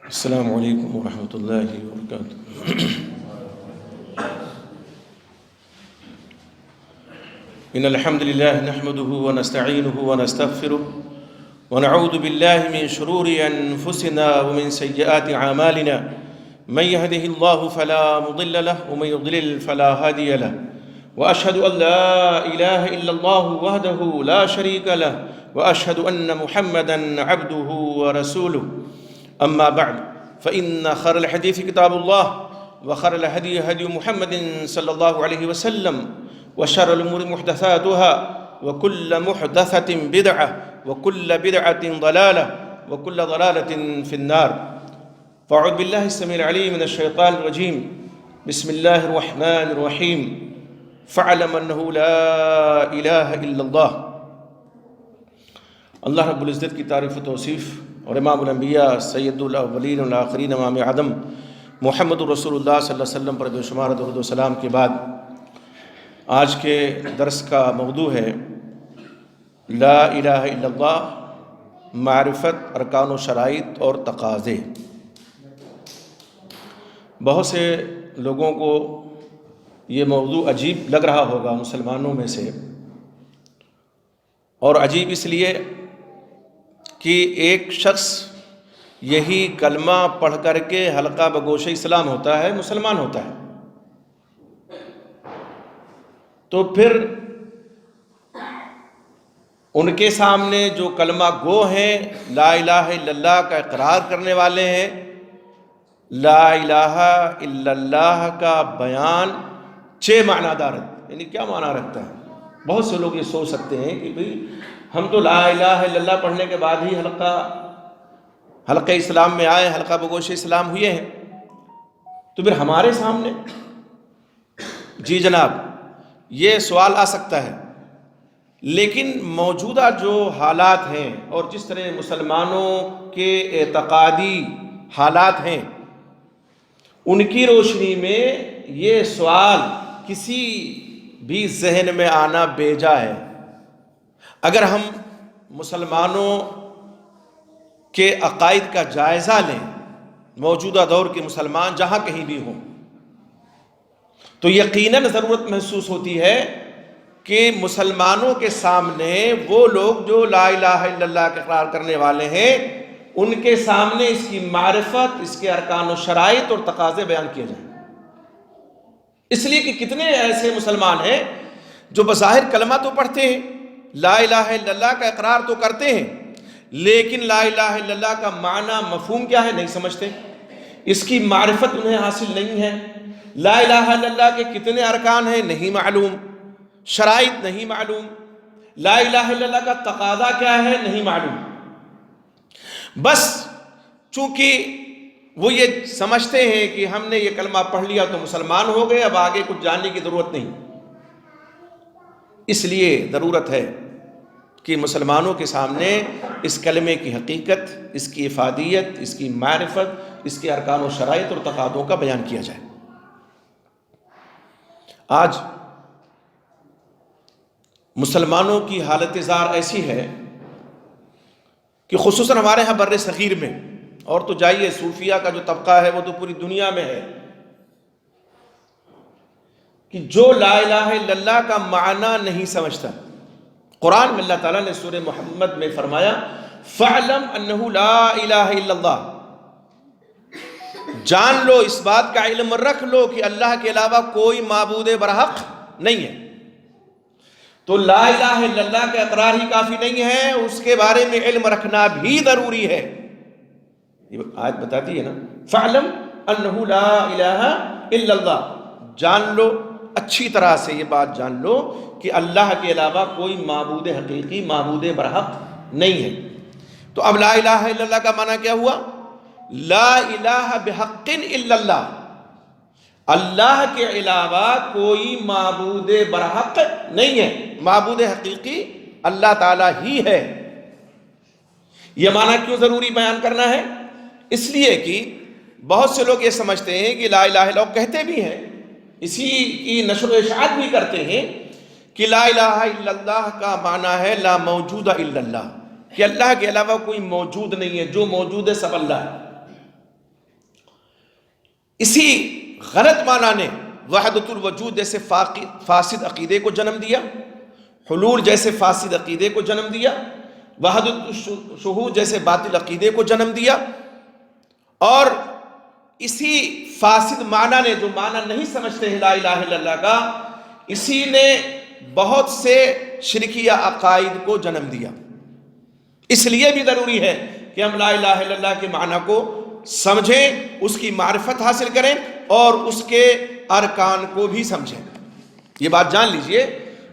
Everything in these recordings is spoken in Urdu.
السلام علیکم ورحمۃ اللہ وبرکاتہ۔ ان الحمد للہ نحمده ونستعینه ونستغفره ونعوذ باللہ من شرور انفسنا ومن سیئات اعمالنا من يهده الله فلا مضل له ومن يضلل فلا هادي له واشهد ان لا اله الا الله وحده لا شريك له واشهد ان محمدا عبده ورسوله أما بعد فإن خير الحديث كتاب الله وخير الهدي هدي محمد صلى الله عليه وسلم وشر الأمور محدثاتها وكل محدثة بدعة وكل بدعة ضلالة وكل ضلالة في النار. فأعوذ بالله السميع العليم من الشيطان الرجيم. بسم الله الرحمن الرحيم. فاعلم أنه لا إله إلا الله. اللہ رب العزت کی تعریف و توصیف اور امام الانبیاء سید الاولین والآخرین امام اعظم محمد رسول اللہ صلی اللہ علیہ وسلم پر بے شمار درود و سلام کے بعد آج کے درس کا موضوع ہے لا الہ الا اللہ، معرفت، ارکان و شرائط اور تقاضے۔ بہت سے لوگوں کو یہ موضوع عجیب لگ رہا ہوگا مسلمانوں میں سے، اور عجیب اس لیے کہ ایک شخص یہی کلمہ پڑھ کر کے حلقہ بگوش اسلام ہوتا ہے، مسلمان ہوتا ہے، تو پھر ان کے سامنے جو کلمہ گو ہیں، لا الہ الا اللہ کا اقرار کرنے والے ہیں، لا الہ الا اللہ کا بیان چھ معنی دار ہے، یعنی کیا معنی رکھتا ہے؟ بہت سے لوگ یہ سوچ سکتے ہیں کہ بھئی ہم تو لا الہ الا اللہ پڑھنے کے بعد ہی حلقہ اسلام میں آئے، حلقہ بگوش اسلام ہوئے ہیں، تو پھر ہمارے سامنے جی جناب یہ سوال آ سکتا ہے۔ لیکن موجودہ جو حالات ہیں اور جس طرح مسلمانوں کے اعتقادی حالات ہیں، ان کی روشنی میں یہ سوال کسی بھی ذہن میں آنا بیجا ہے۔ اگر ہم مسلمانوں کے عقائد کا جائزہ لیں، موجودہ دور کے مسلمان جہاں کہیں بھی ہوں، تو یقیناً ضرورت محسوس ہوتی ہے کہ مسلمانوں کے سامنے وہ لوگ جو لا الہ الا اللہ کا اقرار کرنے والے ہیں، ان کے سامنے اس کی معرفت، اس کے ارکان و شرائط اور تقاضے بیان کیے جائیں۔ اس لیے کہ کتنے ایسے مسلمان ہیں جو بظاہر کلمہ تو پڑھتے ہیں، لا الہ الا اللہ کا اقرار تو کرتے ہیں، لیکن لا الہ الا اللہ کا معنی مفہوم کیا ہے نہیں سمجھتے، اس کی معرفت انہیں حاصل نہیں ہے، لا الہ الا اللہ کے کتنے ارکان ہیں نہیں معلوم، شرائط نہیں معلوم، لا الہ الا اللہ کا تقاضا کیا ہے نہیں معلوم۔ بس چونکہ وہ یہ سمجھتے ہیں کہ ہم نے یہ کلمہ پڑھ لیا تو مسلمان ہو گئے، اب آگے کچھ جاننے کی ضرورت نہیں۔ اس لیے ضرورت ہے کہ مسلمانوں کے سامنے اس کلمے کی حقیقت، اس کی افادیت، اس کی معرفت، اس کے ارکان و شرائط اور تقاضوں کا بیان کیا جائے۔ آج مسلمانوں کی حالت زار ایسی ہے کہ خصوصاً ہمارے ہاں بر صغیر میں، اور تو جائیے صوفیہ کا جو طبقہ ہے وہ تو پوری دنیا میں ہے، کہ جو لا الہ الا اللہ کا معنی نہیں سمجھتا۔ قرآن میں اللہ تعالیٰ نے سورہ محمد میں فرمایا فَاعْلَمْ أَنَّهُ لَا إِلَهَ إِلَّا اللَّهُ، جان لو، اس بات کا علم رکھ لو کہ اللہ کے علاوہ کوئی معبود برحق نہیں ہے۔ تو لا الہ الا اللہ کا اقرار ہی کافی نہیں ہے، اس کے بارے میں علم رکھنا بھی ضروری ہے۔ یہ آیت بتاتی ہے نا، فَاعْلَمْ أَنَّهُ لَا إِلَهَ إِلَّا اللَّهُ، جان لو، اچھی طرح سے یہ بات جان لو کہ اللہ کے علاوہ کوئی معبود حقیقی، معبود برحق نہیں ہے۔ تو اب لا الہ الا اللہ کا معنی کیا ہوا؟ لا الہ بحق الا اللہ، اللہ کے علاوہ کوئی معبود برحق نہیں ہے، معبود حقیقی اللہ تعالیٰ ہی ہے۔ یہ معنی کیوں ضروری بیان کرنا ہے؟ اس لیے کہ بہت سے لوگ یہ سمجھتے ہیں کہ لا الہ الا اللہ، کہتے بھی ہیں، اسی کی نشر و اشاعت بھی کرتے ہیں کہ لا الہ الا اللہ کا معنی ہے لا موجود الا اللہ، کہ اللہ کے علاوہ کوئی موجود نہیں ہے، جو موجود ہے سب اللہ ہے۔ اسی غلط معنی نے وحدت الوجود جیسے فاسد عقیدے کو جنم دیا، حلول جیسے فاسد عقیدے کو جنم دیا، وحدت الشہود جیسے باطل عقیدے کو جنم دیا، اور اسی فاسد معنی نے، جو معنی نہیں سمجھتے ہیں لا الہ الا اللہ کا، اسی نے بہت سے شرکیہ عقائد کو جنم دیا۔ اس لیے بھی ضروری ہے کہ ہم لا الہ الا اللہ کے معنی کو سمجھیں، اس کی معرفت حاصل کریں اور اس کے ارکان کو بھی سمجھیں۔ یہ بات جان لیجئے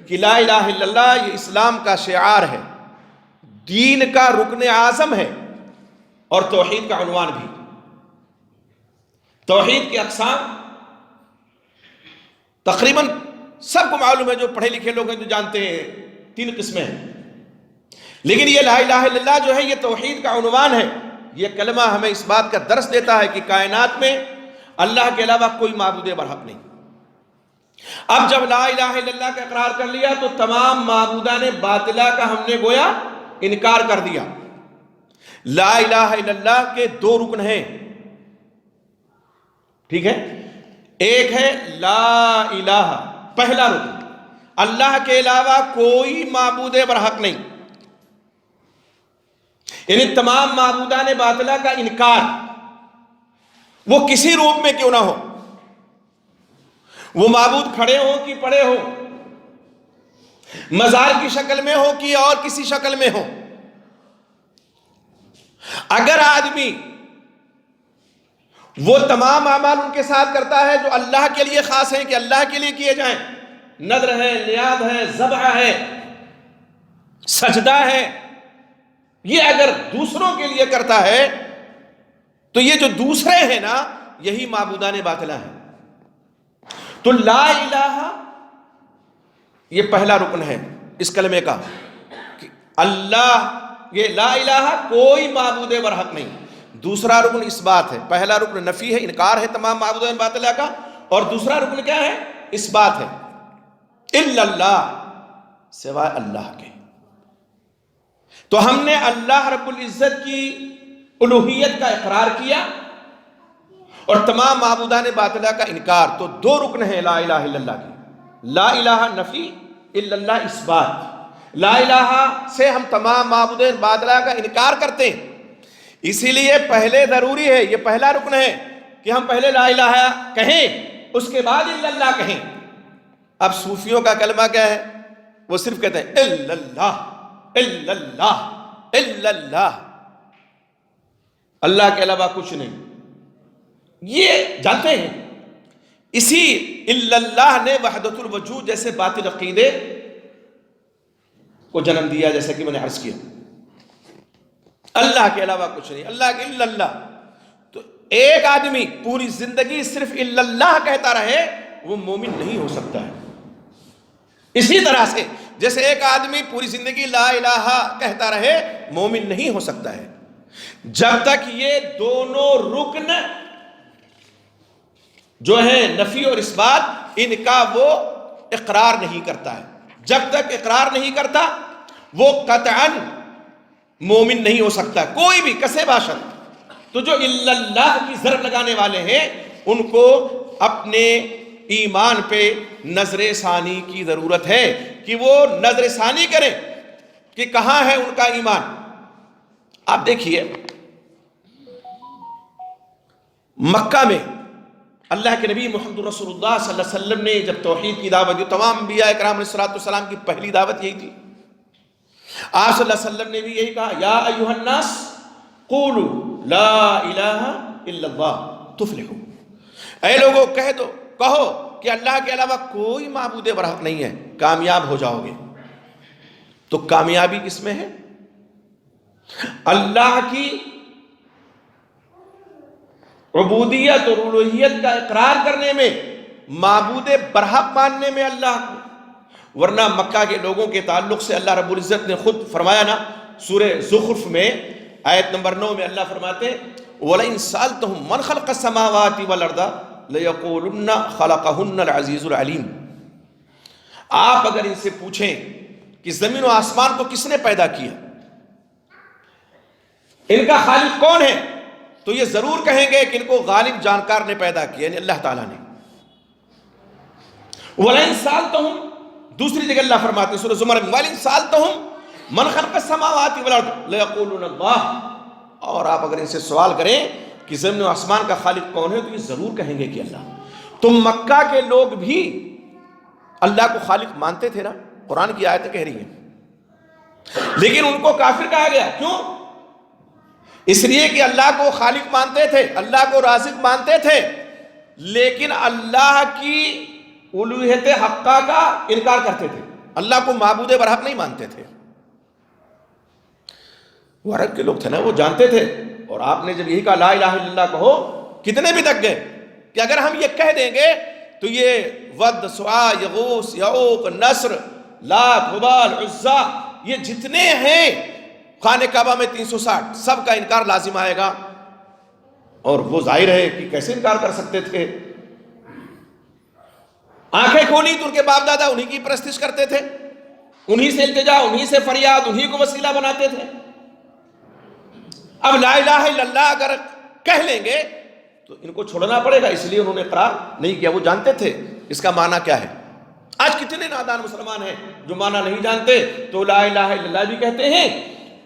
کہ لا الہ الا اللہ یہ اسلام کا شعار ہے، دین کا رکن اعظم ہے، اور توحید کا عنوان بھی۔ توحید کی اقسام تقریباً سب کو معلوم ہے، جو پڑھے لکھے لوگ ہیں جو جانتے ہیں، 3 قسمیں ہیں، لیکن یہ لا الہ الا اللہ جو ہے یہ توحید کا عنوان ہے۔ یہ کلمہ ہمیں اس بات کا درس دیتا ہے کہ کائنات میں اللہ کے علاوہ کوئی معبود برحق نہیں۔ اب جب لا الہ الا اللہ کا اقرار کر لیا تو تمام معبودان باطلہ کا ہم نے گویا انکار کر دیا۔ لا الہ الا اللہ کے 2 رکن ہیں، ٹھیک ہے؟ ایک ہے لا الہ، پہلا رکن، اللہ کے علاوہ کوئی معبود برحق نہیں، یعنی تمام معبودان باطلہ کا انکار، وہ کسی روپ میں کیوں نہ ہو، وہ معبود کھڑے ہوں کہ پڑے ہوں، مزار کی شکل میں ہو کہ اور کسی شکل میں ہو۔ اگر آدمی وہ تمام اعمال ان کے ساتھ کرتا ہے جو اللہ کے لیے خاص ہیں، کہ اللہ کے لیے کیے جائیں، نذر ہے، نیاز ہے، ذبح ہے، سجدہ ہے، یہ اگر دوسروں کے لیے کرتا ہے تو یہ جو دوسرے ہیں نا، یہی معبودان باطلہ ہیں۔ تو لا الہ یہ پہلا رکن ہے اس کلمے کا، کہ اللہ، یہ لا الہ کوئی معبود برحق نہیں۔ دوسرا رکن اس بات ہے، پہلا رکن نفی ہے، انکار ہے تمام معبودان باطلہ کا، اور دوسرا رکن کیا ہے؟ اس بات ہے الا اللہ، سوائے اللہ کے۔ تو ہم نے اللہ رب العزت کی الوہیت کا اقرار کیا اور تمام معبودان باطلہ کا انکار۔ تو 2 رکن ہیں لا الہ الا اللہ کی، لا الہ نفی، الا اللہ اس بات۔ لا الہ سے ہم تمام معبودان باطلہ کا انکار کرتے ہیں، اسی لیے پہلے ضروری ہے، یہ پہلا رکن ہے کہ ہم پہلے لا الہ کہیں، اس کے بعد الا اللہ کہیں۔ اب صوفیوں کا کلمہ کیا ہے؟ وہ صرف کہتے ہیں الا اللہ، الا اللہ، الا اللہ، اللہ کے علاوہ کچھ نہیں، یہ جانتے ہیں۔ اسی الا اللہ نے وحدت الوجود جیسے باطل عقیدے کو جنم دیا، جیسے کہ میں نے عرض کیا، اللہ کے علاوہ کچھ نہیں، اللہ کے الا اللہ۔ تو ایک آدمی پوری زندگی صرف الا اللہ کہتا رہے، وہ مومن نہیں ہو سکتا ہے۔ اسی طرح سے جیسے ایک آدمی پوری زندگی لا الہ کہتا رہے، مومن نہیں ہو سکتا ہے، جب تک یہ دونوں رکن جو ہے نفی اور اس بات، ان کا وہ اقرار نہیں کرتا ہے۔ جب تک اقرار نہیں کرتا وہ قطعاً مومن نہیں ہو سکتا، کوئی بھی کسے باشد۔ تو جو الا اللہ کی ضرب لگانے والے ہیں، ان کو اپنے ایمان پہ نظر ثانی کی ضرورت ہے، کہ وہ نظر ثانی کریں کہ کہاں ہے ان کا ایمان۔ آپ دیکھیے مکہ میں اللہ کے نبی محمد رسول اللہ صلی اللہ علیہ وسلم نے جب توحید کی دعوت دی، تمام انبیاء کرام علیہ السلام کی پہلی دعوت یہی تھی۔ آپ صلی اللہ علیہ وسلم نے بھی یہی کہا، یا ایھا الناس قولوا لا الہ الا اللہ تفلحوا، اے لوگوں کہہ دو، کہو کہ اللہ کے علاوہ کوئی معبود برحق نہیں ہے، کامیاب ہو جاؤ گے۔ تو کامیابی کس میں ہے؟ اللہ کی عبودیت اور الوہیت کا اقرار کرنے میں، معبود برحق ماننے میں اللہ کو۔ ورنہ مکہ کے لوگوں کے تعلق سے اللہ رب العزت نے خود فرمایا نا، سورہ زخرف میں آیت نمبر 9 میں اللہ فرماتے ہیں وَلَئِن سَأَلْتَهُم مَّنْ خَلَقَ السَّمَاوَاتِ وَالْأَرْضَ لَيَقُولُنَّ خَلَقَهُنَّ الْعَزِيزُ الْعَلِيمُ۔ آپ اگر ان سے پوچھیں کہ زمین و آسمان کو کس نے پیدا کیا، ان کا خالق کون ہے، تو یہ ضرور کہیں گے کہ ان کو غالب جانکار نے پیدا کیا، یعنی اللہ تعالیٰ نے۔ وَلَئِن سَأَلْتَهُمْ، دوسری جگہ اللہ فرماتے ہیں سورہ زمر میں، وَلَئِن سَأَلْتَهُمْ مَنْ خَلَقَ السَّمَاوَاتِ وَالْأَرْضَ لَيَقُولُونَ اللَّهُ، اور آپ اگر ان سے سوال کریں کہ زمین و آسمان کا خالق کون ہے تو یہ ضرور کہیں گے کہ اللہ۔ تو مکہ کے لوگ بھی اللہ کو خالق مانتے تھے نا، قرآن کی آیتیں کہہ رہی ہیں، لیکن ان کو کافر کہا گیا، کیوں؟ اس لیے کہ اللہ کو خالق مانتے تھے، اللہ کو رازق مانتے تھے، لیکن اللہ کی الوہیت حقہ کا انکار کرتے تھے، اللہ کو معبود برحق نہیں مانتے تھے۔ وہ عرب کے لوگ تھے نا، وہ جانتے تھے، اور آپ نے جب یہی کہا لا الہ الا اللہ کہو، کتنے بھی تک گئے کہ اگر ہم یہ کہہ دیں گے تو یہ ود، سعا، یغوث، یعوق، نصر، لات، ہبال، عزا، یہ جتنے ہیں خانہ کعبہ میں 360 سب کا انکار لازم آئے گا، اور وہ ظاہر ہے کہ کیسے انکار کر سکتے تھے؟ آنکھیں کھولی تو ان کے باپ دادا انہی کی پرستش کرتے تھے، انہی سے التجا، انہی سے فریاد، انہی کو وسیلہ بناتے تھے۔ اب لا الہ الا اللہ اگر کہہ لیں گے تو ان کو چھوڑنا پڑے گا، اس لیے انہوں نے اقرار نہیں کیا، وہ جانتے تھے اس کا معنی کیا ہے۔ آج کتنے نادان مسلمان ہیں جو معنی نہیں جانتے تو لا الہ الا اللہ بھی کہتے ہیں،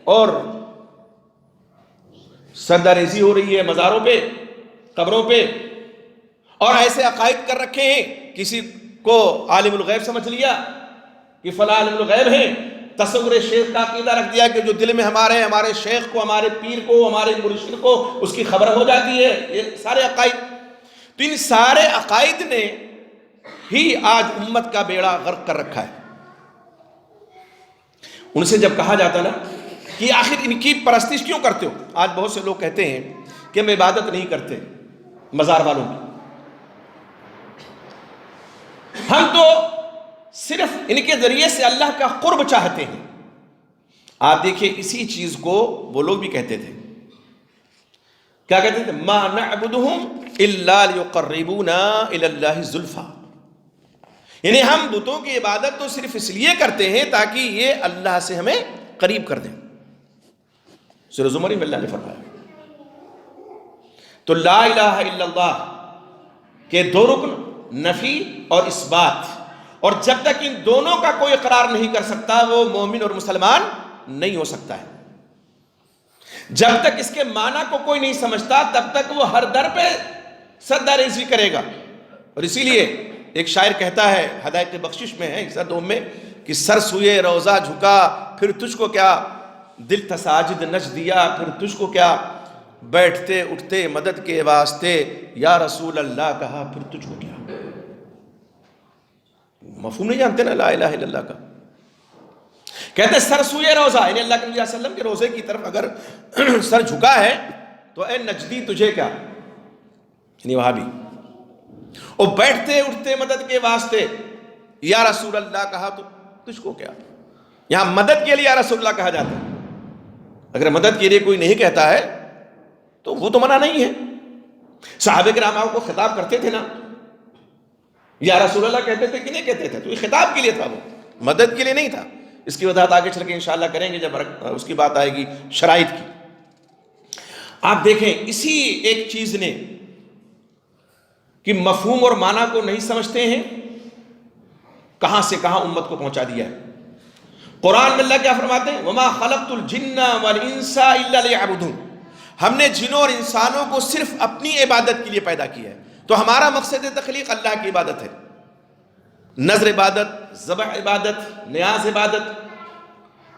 اور سجدہ ریزی ہو رہی ہے مزاروں پہ، قبروں پہ، اور ایسے عقائد کر رکھے ہیں، کسی کو عالم الغیب سمجھ لیا کہ فلاں عالم الغیب ہے، تصور شیخ کا عقیدہ رکھ دیا کہ جو دل میں ہمارے شیخ کو، ہمارے پیر کو، ہمارے مرشد کو اس کی خبر ہو جاتی ہے۔ یہ سارے عقائد، تو ان سارے عقائد نے ہی آج امت کا بیڑا غرق کر رکھا ہے۔ ان سے جب کہا جاتا نا کہ آخر ان کی پرستش کیوں کرتے ہو، آج بہت سے لوگ کہتے ہیں کہ ہم عبادت نہیں کرتے مزار والوں کی، ہم تو صرف ان کے ذریعے سے اللہ کا قرب چاہتے ہیں۔ آپ دیکھیں اسی چیز کو وہ لوگ بھی کہتے تھے، کیا کہتے تھے؟ ما نعبدهم الا ليقربونا الى الله زلفى، یعنی ہم بتوں کی عبادت تو صرف اس لیے کرتے ہیں تاکہ یہ اللہ سے ہمیں قریب کر دیں۔ سورہ زمر میں اللہ نے فرمایا۔ تو لا الہ الا اللہ کے دو رکن، نفی اور اثبات، اور جب تک ان دونوں کا کوئی اقرار نہیں کر سکتا وہ مومن اور مسلمان نہیں ہو سکتا ہے۔ جب تک اس کے معنی کو کوئی نہیں سمجھتا تب تک وہ ہر در پہ سجدہ ریزی کرے گا۔ اور اسی لیے ایک شاعر کہتا ہے، ہدایت بخشش میں ہے حصہ دوم میں، کہ سر سوئے روضہ جھکا پھر تجھ کو کیا، دل تھا ساجد نچ دیا پھر تجھ کو کیا، بیٹھتے اٹھتے مدد کے واسطے یا رسول اللہ کہا پھر تجھ کو کیا۔ مفہوم نہیں جانتے نا لا الہ الا اللہ کا؟ کہتے ہیں سر سوئے روضہ، یعنی اللہ کے نبی صلی اللہ علیہ وسلم کے روضے کی طرف اگر سر جھکا ہے تو اے نجدی تجھے کیا، یعنی وہاں بھی، اور بیٹھتے اٹھتے مدد کے واسطے یا رسول اللہ کہا تو تجھ کو کیا۔ یہاں مدد کے لیے یا رسول اللہ کہا جاتا ہے، اگر مدد کے لیے کوئی نہیں کہتا ہے تو وہ تو منع نہیں ہے۔ صحابہ کرام آپ کو خطاب کرتے تھے نا، یا رسول اللہ کہتے تھے کہ نہیں کہتے تھے، تو یہ خطاب کے لیے تھا، وہ مدد کے لیے نہیں تھا۔ اس کی وضاحت آگے چل کے انشاءاللہ کریں گے جب اس کی بات آئے گی شرائط کی۔ آپ دیکھیں اسی ایک چیز نے کہ مفہوم اور معنی کو نہیں سمجھتے ہیں، کہاں سے کہاں امت کو پہنچا دیا ہے۔ قرآن میں اللہ کیا فرماتے ہیں؟ وَمَا خَلَقْتُ الْجِنَّ وَالْإِنسَ إِلَّا لِيَعْبُدُونَ، ہم نے جنوں اور انسانوں کو صرف اپنی عبادت کے لیے پیدا کیا ہے۔ تو ہمارا مقصد تخلیق اللہ کی عبادت ہے، نظر عبادت، ذبح عبادت، نیاز عبادت،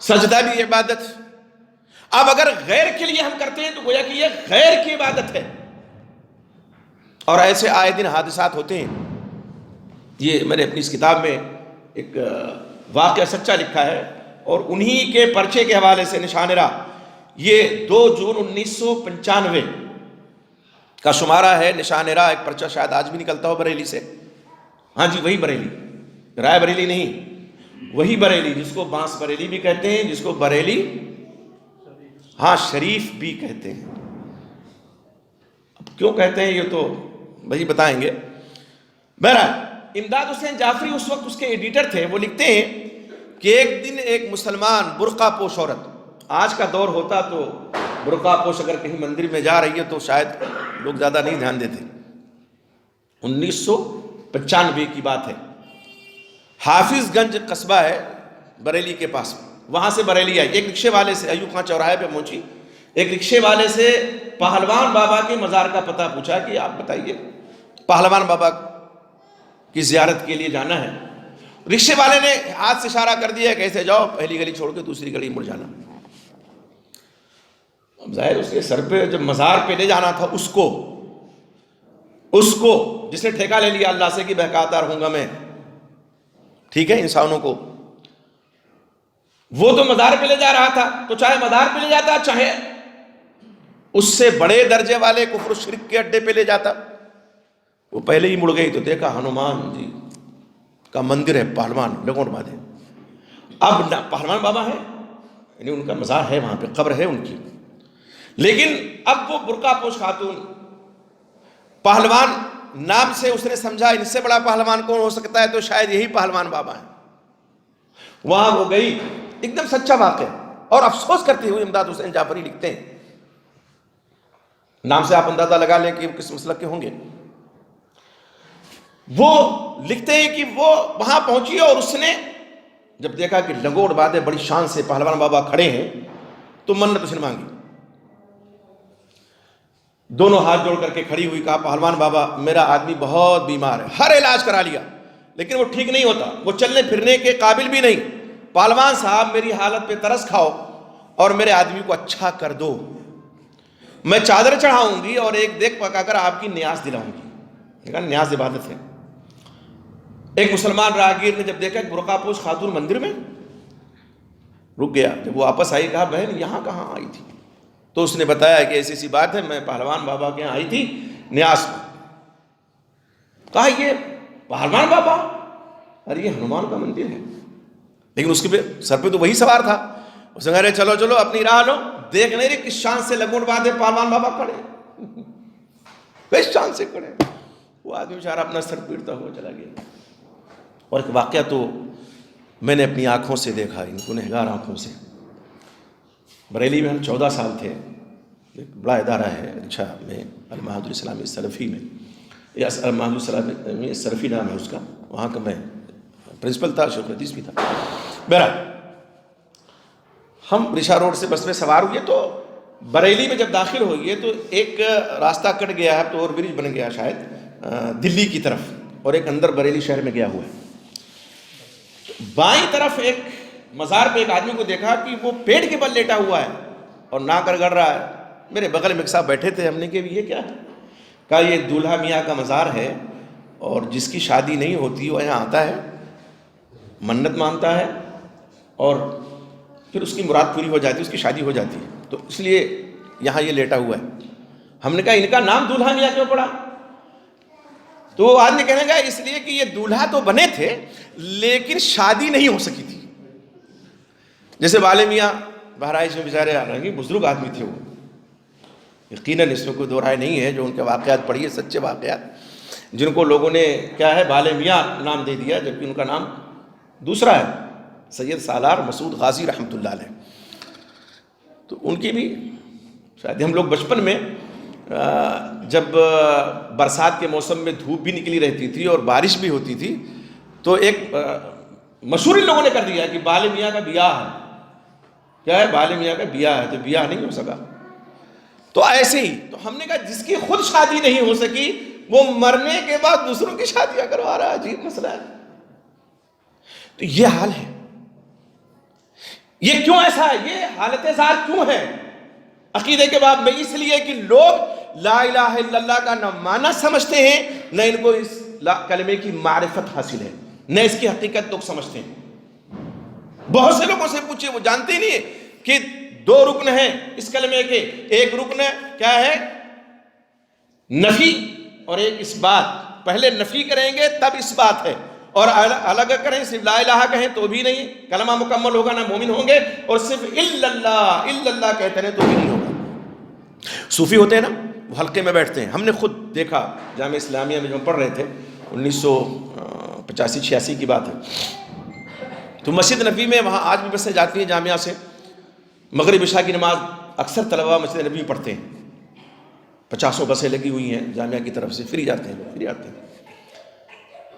سجدہ بھی عبادت۔ اب اگر غیر کے لیے ہم کرتے ہیں تو گویا کہ یہ غیر کی عبادت ہے، اور ایسے آئے دن حادثات ہوتے ہیں۔ یہ میں نے اپنی اس کتاب میں ایک واقعہ سچا لکھا ہے، اور انہی کے پرچے کے حوالے سے نشان راہ یہ 2 جون 1995 کا شمارہ ہے۔ نشان راہ ایک پرچہ شاید آج بھی نکلتا ہو بریلی سے، ہاں جی وہی بریلی، رائے بریلی نہیں، وہی بریلی جس کو بانس بریلی بھی کہتے ہیں، جس کو بریلی ہاں شریف بھی کہتے ہیں۔ اب کیوں کہتے ہیں یہ تو وہی بتائیں گے۔ بہرحال امداد حسین جعفری اس وقت اس کے ایڈیٹر تھے، وہ لکھتے ہیں کہ ایک دن ایک مسلمان برقع پوش عورت، آج کا دور ہوتا تو برقع پوش اگر کہیں مندر میں جا رہی ہے تو شاید لوگ زیادہ نہیں دھیان دیتے. 1995 کی بات ہے. حافظ گنج قصبہ ہے بریلی کے پاس, وہاں سے بریلی آئی. ایک رکشے والے سے, ایوب خان چوراہے پہ پہنچی, ایک رکشے والے سے پہلوان بابا کے مزار کا پتہ پوچھا کہ آپ بتائیے پہلوان بابا کی زیارت کے لیے جانا ہے. رکشے والے نے ہاتھ سے اشارہ کر دیا کہ ایسے جاؤ, پہلی گلی چھوڑ کے دوسری گلی مڑ جانا. اب ظاہر اس کے سر پہ جب مزار پہ لے جانا تھا اس کو جس نے ٹھیکہ لے لیا اللہ سے کہ بہکاتا رہوں گا میں, ٹھیک ہے, انسانوں کو, وہ تو مزار پہ لے جا رہا تھا, تو چاہے مزار پہ لے جاتا چاہے اس سے بڑے درجے والے کفر و شرک کے اڈے پہ لے جاتا. وہ پہلے ہی مڑ گئی تو دیکھا ہنومان جی کا مندر ہے, پہلوان لگوٹ بادے. اب پہلوان بابا ہے, یعنی ان کا مزار ہے وہاں پہ, قبر ہے ان کی, لیکن اب وہ برقع پوش خاتون پہلوان نام سے اس نے سمجھا ان سے بڑا پہلوان کون ہو سکتا ہے, تو شاید یہی پہلوان بابا ہیں. وہاں وہ گئی, ایک دم سچا واقعہ, اور افسوس کرتے ہوئے امداد حسین جعفری لکھتے ہیں, نام سے آپ اندازہ لگا لیں کہ وہ کس مسلک کے ہوں گے. وہ لکھتے ہیں کہ وہ وہاں پہنچی اور اس نے جب دیکھا کہ لنگوٹ بادے بڑی شان سے پہلوان بابا کھڑے ہیں تو منت اس نے مانگی. دونوں ہاتھ جوڑ کر کے کھڑی ہوئی, کہا پہلوان بابا میرا آدمی بہت بیمار ہے, ہر علاج کرا لیا لیکن وہ ٹھیک نہیں ہوتا, وہ چلنے پھرنے کے قابل بھی نہیں. پہلوان صاحب میری حالت پہ ترس کھاؤ اور میرے آدمی کو اچھا کر دو, میں چادر چڑھاؤں گی اور ایک دیکھ پکا کر آپ کی نیاز دلاؤں گی. کہا نیاز عبادت ہے. ایک مسلمان راہگیر نے جب دیکھا کہ برقع پوش خاتون مندر میں, رک گیا. جب وہ واپس آئی کہا بہن یہاں کہاں آئی تھی؟ تو اس نے بتایا کہ ایسی سی بات ہے, میں پہلوان بابا کے یہاں آئی تھی نیاز میں. کہا یہ پہلوان بابا؟ ارے یہ ہنومان کا مندر ہے. لیکن اس کے سر پہ تو وہی سوار تھا. اس نے کہا چلو چلو اپنی راہ لو, دیکھ نہیں رہے کس شان سے لگوٹ باندھے پہلوان بابا کھڑے, کس شان سے کھڑے. وہ آدمی بیچارہ اپنا سر پیٹتا ہوا چلا گیا. اور ایک واقعہ تو میں نے اپنی آنکھوں سے دیکھا, ان گنہگار آنکھوں سے. بریلی میں ہم 14 سال تھے, ایک بڑا ادارہ ہے اچھا میں المعہد الاسلامی السلفی میں, یا المعہد الاسلامی السلفی نام ہے اس کا, وہاں کا میں پرنسپل تھا, شیخ حدیث بھی تھا. بہرحال ہم رشا روڈ سے بس میں سوار ہوئے تو بریلی میں جب داخل ہوئیے تو ایک راستہ کٹ گیا ہے, تو اور برج بن گیا شاید دلی کی طرف, اور ایک اندر بریلی شہر میں گیا ہوا ہے. بائیں طرف ایک مزار پہ ایک آدمی کو دیکھا کہ وہ پیٹ کے بل لیٹا ہوا ہے اور ناک گڑگڑ رہا ہے. میرے بغل میں ایک صاحب بیٹھے تھے, ہم نے کہ یہ کیا ہے؟ کہا یہ دولہا میاں کا مزار ہے, اور جس کی شادی نہیں ہوتی وہ یہاں آتا ہے, منت مانتا ہے, اور پھر اس کی مراد پوری ہو جاتی ہے, اس کی شادی ہو جاتی ہے, تو اس لیے یہاں یہ لیٹا ہوا ہے. ہم نے کہا ان کا نام دولہا میاں کیوں پڑا؟ تو وہ آدمی کہنے گا اس لیے کہ یہ دولہا تو بنے تھے لیکن شادی نہیں ہو سکی تھی. جیسے والے میاں بہرائچ میں بیچارے رنگی بزرگ آدمی تھے, وہ یقیناً اس میں کوئی دو رائے نہیں ہے, جو ان کے واقعات پڑھیے سچے واقعات, جن کو لوگوں نے کیا ہے والے میاں نام دے دیا جبکہ ان کا نام دوسرا ہے, سید سالار مسعود غازی رحمۃ اللہ علیہ. تو ان کی بھی شاید ہم لوگ بچپن میں جب برسات کے موسم میں دھوپ بھی نکلی رہتی تھی اور بارش بھی ہوتی تھی تو ایک مشہور ان لوگوں نے کر دیا کہ والے میاں کا بیاہ ہے. کیا ہے؟ والے میاں کا بیاہ ہے, تو بیاہ نہیں ہو سکا. تو ایسے ہی تو ہم نے کہا جس کی خود شادی نہیں ہو سکی وہ مرنے کے بعد دوسروں کی شادیاں کروا رہا ہے, عجیب مسئلہ ہے. تو یہ حال ہے. یہ کیوں ایسا ہے؟ یہ حالت زار کیوں ہے عقیدے کے باب میں؟ اس لیے کہ لوگ لا الہ الا اللہ کا نہ معنی سمجھتے ہیں, نہ ان کو اس کلمے کی معرفت حاصل ہے, نہ اس کی حقیقت لوگ سمجھتے ہیں. بہت سے لوگوں سے پوچھے, وہ جانتے ہی نہیں کہ 2 رکن ہیں اس کلمے کے. ایک رکن کیا ہے؟ نفی, اور ایک اس بات. پہلے نفی کریں گے تب اس بات ہے, اور الگ کریں صرف لا الہ کہیں تو بھی نہیں کلمہ مکمل ہوگا, نہ مومن ہوں گے. اور صرف الا اللہ کہتے ہیں تو بھی نہیں ہوگا. صوفی ہوتے ہیں نا, وہ حلقے میں بیٹھتے ہیں. ہم نے خود دیکھا جامعہ اسلامیہ میں جو ہم پڑھ رہے تھے 1985-86 کی بات ہے, تو مسجد نبی میں وہاں آج بھی بسیں جاتی ہیں جامعہ سے, مغرب عشاء کی نماز اکثر طلباء مسجد نبی میں پڑھتے ہیں، 50 بسیں لگی ہوئی ہیں جامعہ کی طرف سے، فری جاتے ہیں، فری آتے ہیں۔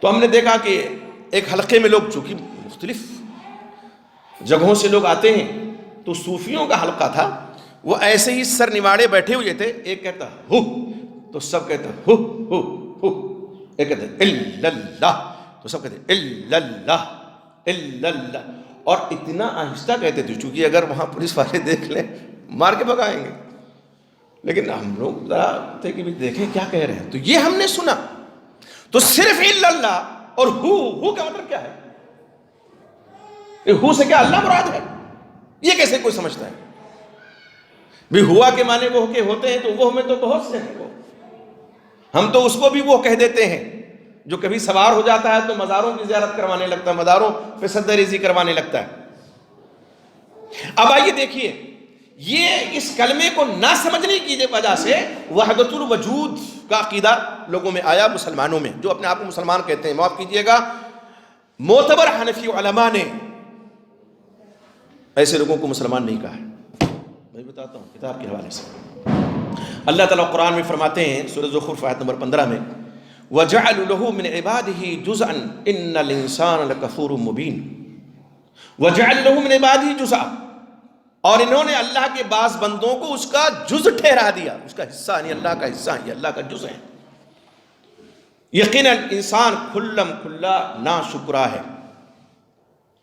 تو ہم نے دیکھا کہ ایک حلقے میں لوگ، چونکہ مختلف جگہوں سے لوگ آتے ہیں، تو صوفیوں کا حلقہ تھا، وہ ایسے ہی سر نواڑے بیٹھے ہوئے تھے، ایک کہتا ہو تو سب کہتے ہو، ایک کہتے الا اللہ تو سب کہتے الا اللہ الا اللہ، اور اتنا آہستہ کہتے تھے چونکہ اگر وہاں پولیس والے دیکھ لیں مار کے بھگائیں گے، لیکن ہم لوگ ذرا تھے کہ دیکھیں کیا کہہ رہے ہیں۔ تو یہ ہم نے سنا، تو صرف الا اللہ اور ہو کا مطلب کیا ہے؟ ہو سے کیا اللہ مراد ہے؟ یہ کیسے کوئی سمجھتا ہے؟ بھی ہوا کے معنی وہ کے ہوتے ہیں، تو وہ ہمیں تو بہت سے ہیں، وہ ہم تو اس کو بھی وہ کہہ دیتے ہیں جو کبھی سوار ہو جاتا ہے تو مزاروں کی زیارت کروانے لگتا ہے، مزاروں پہ سجدہ ریزی کروانے لگتا ہے۔ اب آئیے دیکھیے، یہ اس کلمے کو نہ سمجھنے کی وجہ سے وحدت الوجود کا عقیدہ لوگوں میں آیا، مسلمانوں میں، جو اپنے آپ کو مسلمان کہتے ہیں۔ معاف کیجئے گا، معتبر حنفی علماء نے ایسے لوگوں کو مسلمان نہیں کہا ہے۔ میں بتاتا ہوں کتاب کے حوالے سے۔ اللہ تعالیٰ قرآن میں فرماتے ہیں سورہ زخرف آیت نمبر 15 میں، وَجَعَلُوا لَهُ مِنْ عِبَادِهِ جُزْءًا إِنَّ الْإِنسَانَ لَكَفُورٌ مُبِينٌ۔ وَجَعَلُوا لَهُ مِنْ عِبَادِهِ جُزْءًا، اور انہوں نے اللہ کے بعض بندوں کو اس کا جز ٹھہرا دیا، اس کا حصہ نہیں، اللہ کا حصہ، یہ اللہ کا جز ہے۔ یقیناً انسان کھلم کھلا ناشکرا ہے۔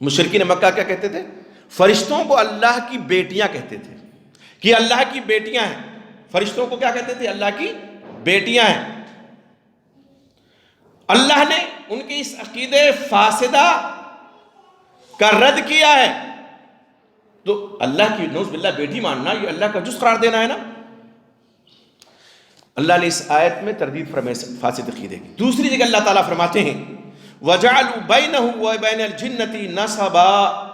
مشرکین مکہ کیا کہتے تھے؟ فرشتوں کو اللہ کی بیٹیاں کہتے تھے کہ اللہ کی بیٹیاں ہیں۔ فرشتوں کو کیا کہتے تھے؟ اللہ کی بیٹیاں ہیں۔ اللہ نے ان کے اس عقیدے فاسدہ کا رد کیا ہے۔ تو اللہ کی نعوذ باللہ بیٹی ماننا، یہ اللہ کا جز قرار دینا ہے نا۔ اللہ نے اس آیت میں تردید فرمائے فاسد عقیدے کی۔ دوسری جگہ اللہ تعالیٰ فرماتے ہیں وَجَعَلُوا بَيْنَهُ وَبَيْنَ الْجِنَّةِ نَسَبًا،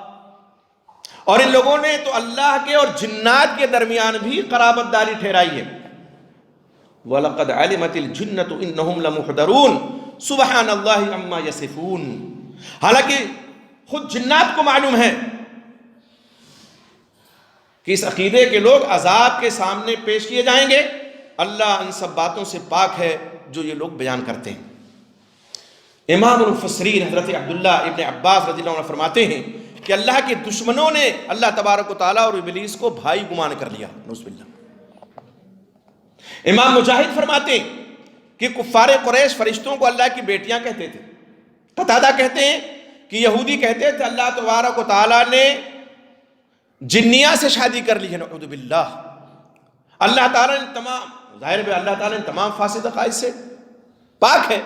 اور ان لوگوں نے تو اللہ کے اور جنات کے درمیان بھی قرابت داری ٹھہرائی ہے۔ وَلَقَدْ عَلِمَتِ الْجِنَّةُ إِنَّهُمْ لَمُحْضَرُونَ سُبْحَانَ اللَّهِ عَمَّا يَصِفُونَ، حالانکہ خود جنات کو معلوم ہے کہ اس عقیدے کے لوگ عذاب کے سامنے پیش کیے جائیں گے، اللہ ان سب باتوں سے پاک ہے جو یہ لوگ بیان کرتے ہیں۔ امام المفسرین حضرت عبداللہ ابن عباس رضی اللہ عنہ فرماتے ہیں کہ اللہ کے دشمنوں نے اللہ تبارک و تعالیٰ اور ابلیس کو بھائی گمان کر لیا، نعوذ باللہ۔ امام مجاہد فرماتے ہیں کہ کفار قریش فرشتوں کو اللہ کی بیٹیاں کہتے تھے۔ قتادہ کہتے ہیں کہ یہودی کہتے تھے اللہ تبارک و تعالیٰ نے جنیاں سے شادی کر لی ہے، نعوذ باللہ۔ اللہ تعالیٰ نے تمام، ظاہر ہے اللہ تعالیٰ نے تمام فاسد عقائد سے پاک ہے،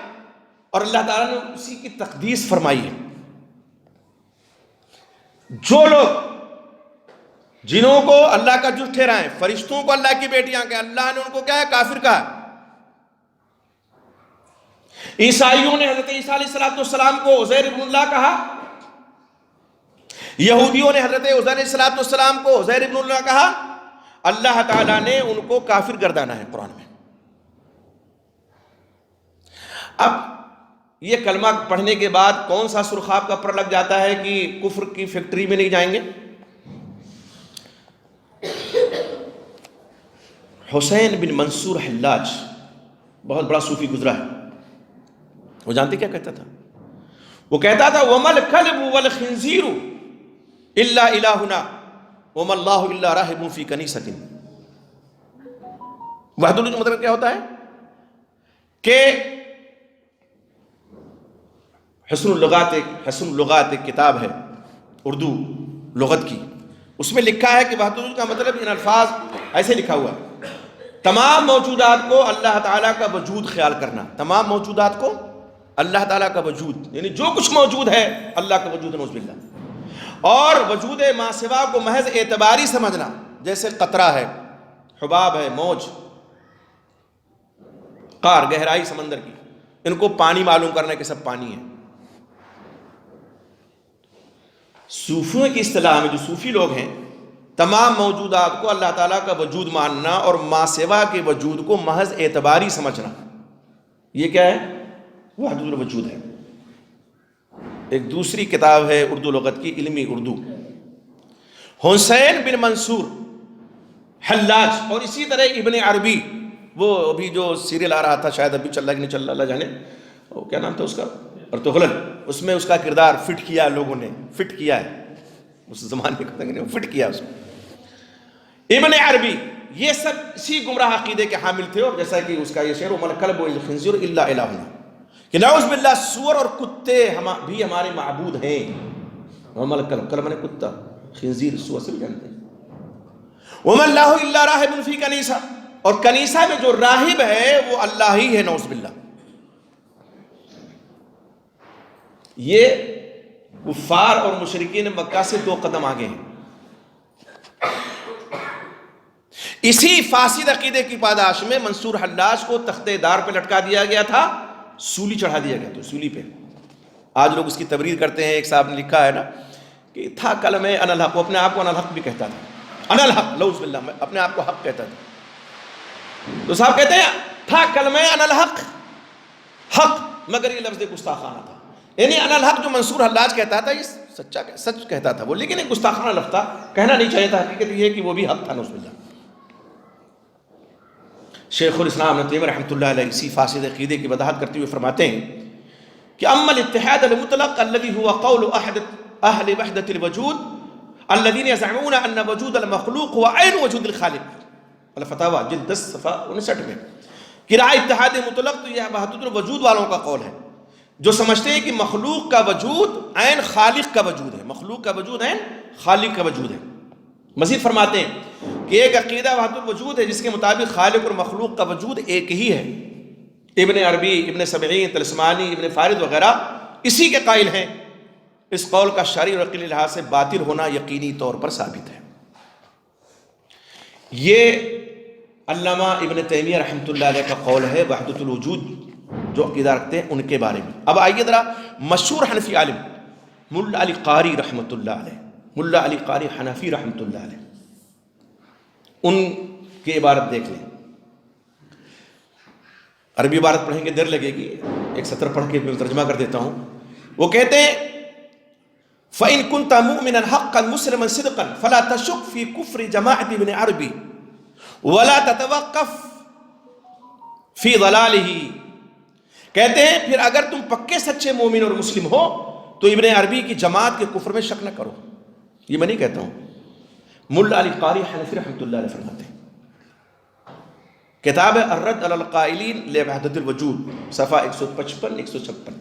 اور اللہ تعالیٰ نے اسی کی تقدیس فرمائی ہے۔ جو لوگ جنوں کو اللہ کا جز ٹھہرائیں، فرشتوں کو اللہ کی بیٹیاں کہیں، اللہ نے ان کو کیا ہے؟ کافر کہا۔ عیسائیوں نے حضرت عیسیٰ علیہ السلام کو عزیر ابن اللہ کہا، یہودیوں نے حضرت عزیر علیہ السلام کو عزیر ابن اللہ کہا، اللہ تعالیٰ نے ان کو کافر گردانا ہے قرآن میں۔ اب یہ کلمہ پڑھنے کے بعد کون سا سرخاب کا پر لگ جاتا ہے کہ کفر کی فیکٹری میں نہیں جائیں گے؟ حسین بن منصور حلاج بہت بڑا صوفی گزرا ہے، وہ جانتے کیا کہتا تھا؟ وہ کہتا تھا وَمَا الْكَلْبُ وَالْخِنْزِيرُ إِلَّا إِلَٰهُنَا وَمَا اللَّهُ إِلَّا رَاهِبٌ فِي كَنِيسَةٍ۔ وحدت الوجود کا مطلب کیا ہوتا ہے کہ حسن اللغات ایک کتاب ہے اردو لغت کی، اس میں لکھا ہے کہ وحدت الوجود کا مطلب ان الفاظ ایسے لکھا ہوا ہے، تمام موجودات کو اللہ تعالیٰ کا وجود خیال کرنا، تمام موجودات کو اللہ تعالیٰ کا وجود، یعنی جو کچھ موجود ہے اللہ کا وجود ہے، نعوذ باللہ، اور وجود ما سوا کو محض اعتباری سمجھنا، جیسے قطرہ ہے، حباب ہے، موج، قار گہرائی سمندر کی، ان کو پانی معلوم کرنا کہ سب پانی ہے۔ صوفیوں کی اصطلاح میں جو صوفی لوگ ہیں، تمام موجودات کو اللہ تعالیٰ کا وجود ماننا اور ما سوا کے وجود کو محض اعتباری سمجھنا، یہ کیا ہے؟ وحدت الوجود ہے۔ ایک دوسری کتاب ہے اردو لغت کی، علمی اردو، حسین بن منصور حلاج، اور اسی طرح ابن عربی، وہ ابھی جو سیریل آ رہا تھا، شاید ابھی چل رہا ہے کہ نہیں چل رہا اللہ جانے، وہ کیا نام تھا اس کا، ارطغرل، اس میں اس کا کردار فٹ کیا لوگوں نے، فٹ کیا ہے اس زمانے میں، فٹ کیا اس کو۔ ابن عربی یہ سب اسی گمراہ عقیدے کے حامل تھے، اور جیسا کہ اس کا یہ شعر وَمَا الْكَلْبُ وَالْخِنْزِيرُ إِلَّا إِلَٰهُنَا، کہ نعوذ باللہ سور اور کتے بھی ہمارے معبود ہیں۔ وَمَا الْكَلْبُ، کلب نے کتا، خنزیر سور سے بھی جانتے ہیں۔ وَمَا اللَّهُ إِلَّا رَاهِبٌ فِي كَنِيسَةٍ، اور کنیسہ میں جو راہب ہے وہ اللہ ہی ہے، نعوذ باللہ۔ یہ کفار اور مشرکین مکہ سے 2 قدم آگے ہیں۔ اسی فاسد عقیدے کی پاداش میں منصور حلاج کو تختے دار پہ لٹکا دیا گیا تھا، سولی چڑھا دیا گیا تھا، سولی پہ۔ آج لوگ اس کی تبریر کرتے ہیں، ایک صاحب نے لکھا ہے نا کہ تھا کلمہ انا الحق، وہ اپنے آپ کو انا الحق بھی کہتا تھا، انا الحق، لوز باللہ، میں اپنے آپ کو حق کہتا تھا۔ تو صاحب کہتے ہیں تھا کلمہ انا الحق، حق، مگر یہ لفظ گستاخانہ تھا، یعنی انا الحق جو منصور حلاج کہتا تھا یہ سچ کہتا تھا وہ، لیکن ایک گستاخانہ لفظ تھا، کہنا نہیں چاہیے تھا۔ حقیقت یہ ہے کہ وہ بھی حق تھا، نعوذ باللہ۔ شیخ الاسلام ابن تیمیہ رحمۃ اللہ علیہ اسی فاسد عقیدے کی وضاحت کرتے ہوئے فرماتے ہیں کہ اما الاتحاد المطلق الذي هو قول اهل وحدة الوجود الذين يزعمون ان وجود المخلوق هو عين وجود الخالق، الفتاوی جلد 10 صفحہ 59 میں، کہ رائے اتحاد مطلق تو یہ وحدت الوجود والوں کا قول ہے جو سمجھتے ہیں کہ مخلوق کا وجود عین خالق کا وجود ہے، مخلوق کا وجود عین خالق کا وجود ہے۔ مزید فرماتے ہیں کہ ایک عقیدہ وحدت الوجود ہے جس کے مطابق خالق اور مخلوق کا وجود ایک ہی ہے۔ ابن عربی، ابن سبعین، طلسمانی، ابن فارد وغیرہ اسی کے قائل ہیں۔ اس قول کا شرعی اور عقلی لحاظ سے باطل ہونا یقینی طور پر ثابت ہے۔ یہ علامہ ابن تیمیہ رحمۃ اللہ علیہ کا قول ہے، وحدت الوجود جو عقیدہ رکھتے ہیں ان کے بارے میں۔ اب آئیے ذرا مشہور حنفی عالم ملا علی قاری رحمۃ اللہ علیہ، ملا علی قاری حنفی رحمۃ اللہ علیہ، ان کی عبارت دیکھ لیں۔ عربی عبارت پڑھیں گے دیر لگے گی، ایک سطر پڑھ کے میں ترجمہ کر دیتا ہوں۔ وہ کہتے ہیں فَإِن كُنْتَ مُؤْمِنًا حَقًّا مُسْلِمًا صِدْقًا فَلَا تَشُكْ فِي كُفْرِ جَمَاعَةِ ابن عربی وَلَا تَتَوَقَّفْ فِي ضَلَالِهِ، کہتے ہیں پھر اگر تم پکے سچے مومن اور مسلم ہو تو ابن عربی کی جماعت کے کفر میں شک نہ کرو۔ یہ میں نہیں کہتا ہوں، ملا علی قاری حنفی رحمۃ اللہ علیہ فرماتے ہیں۔ کتاب الرد علی القائلین لوحدت الوجود، صفحہ 155 156۔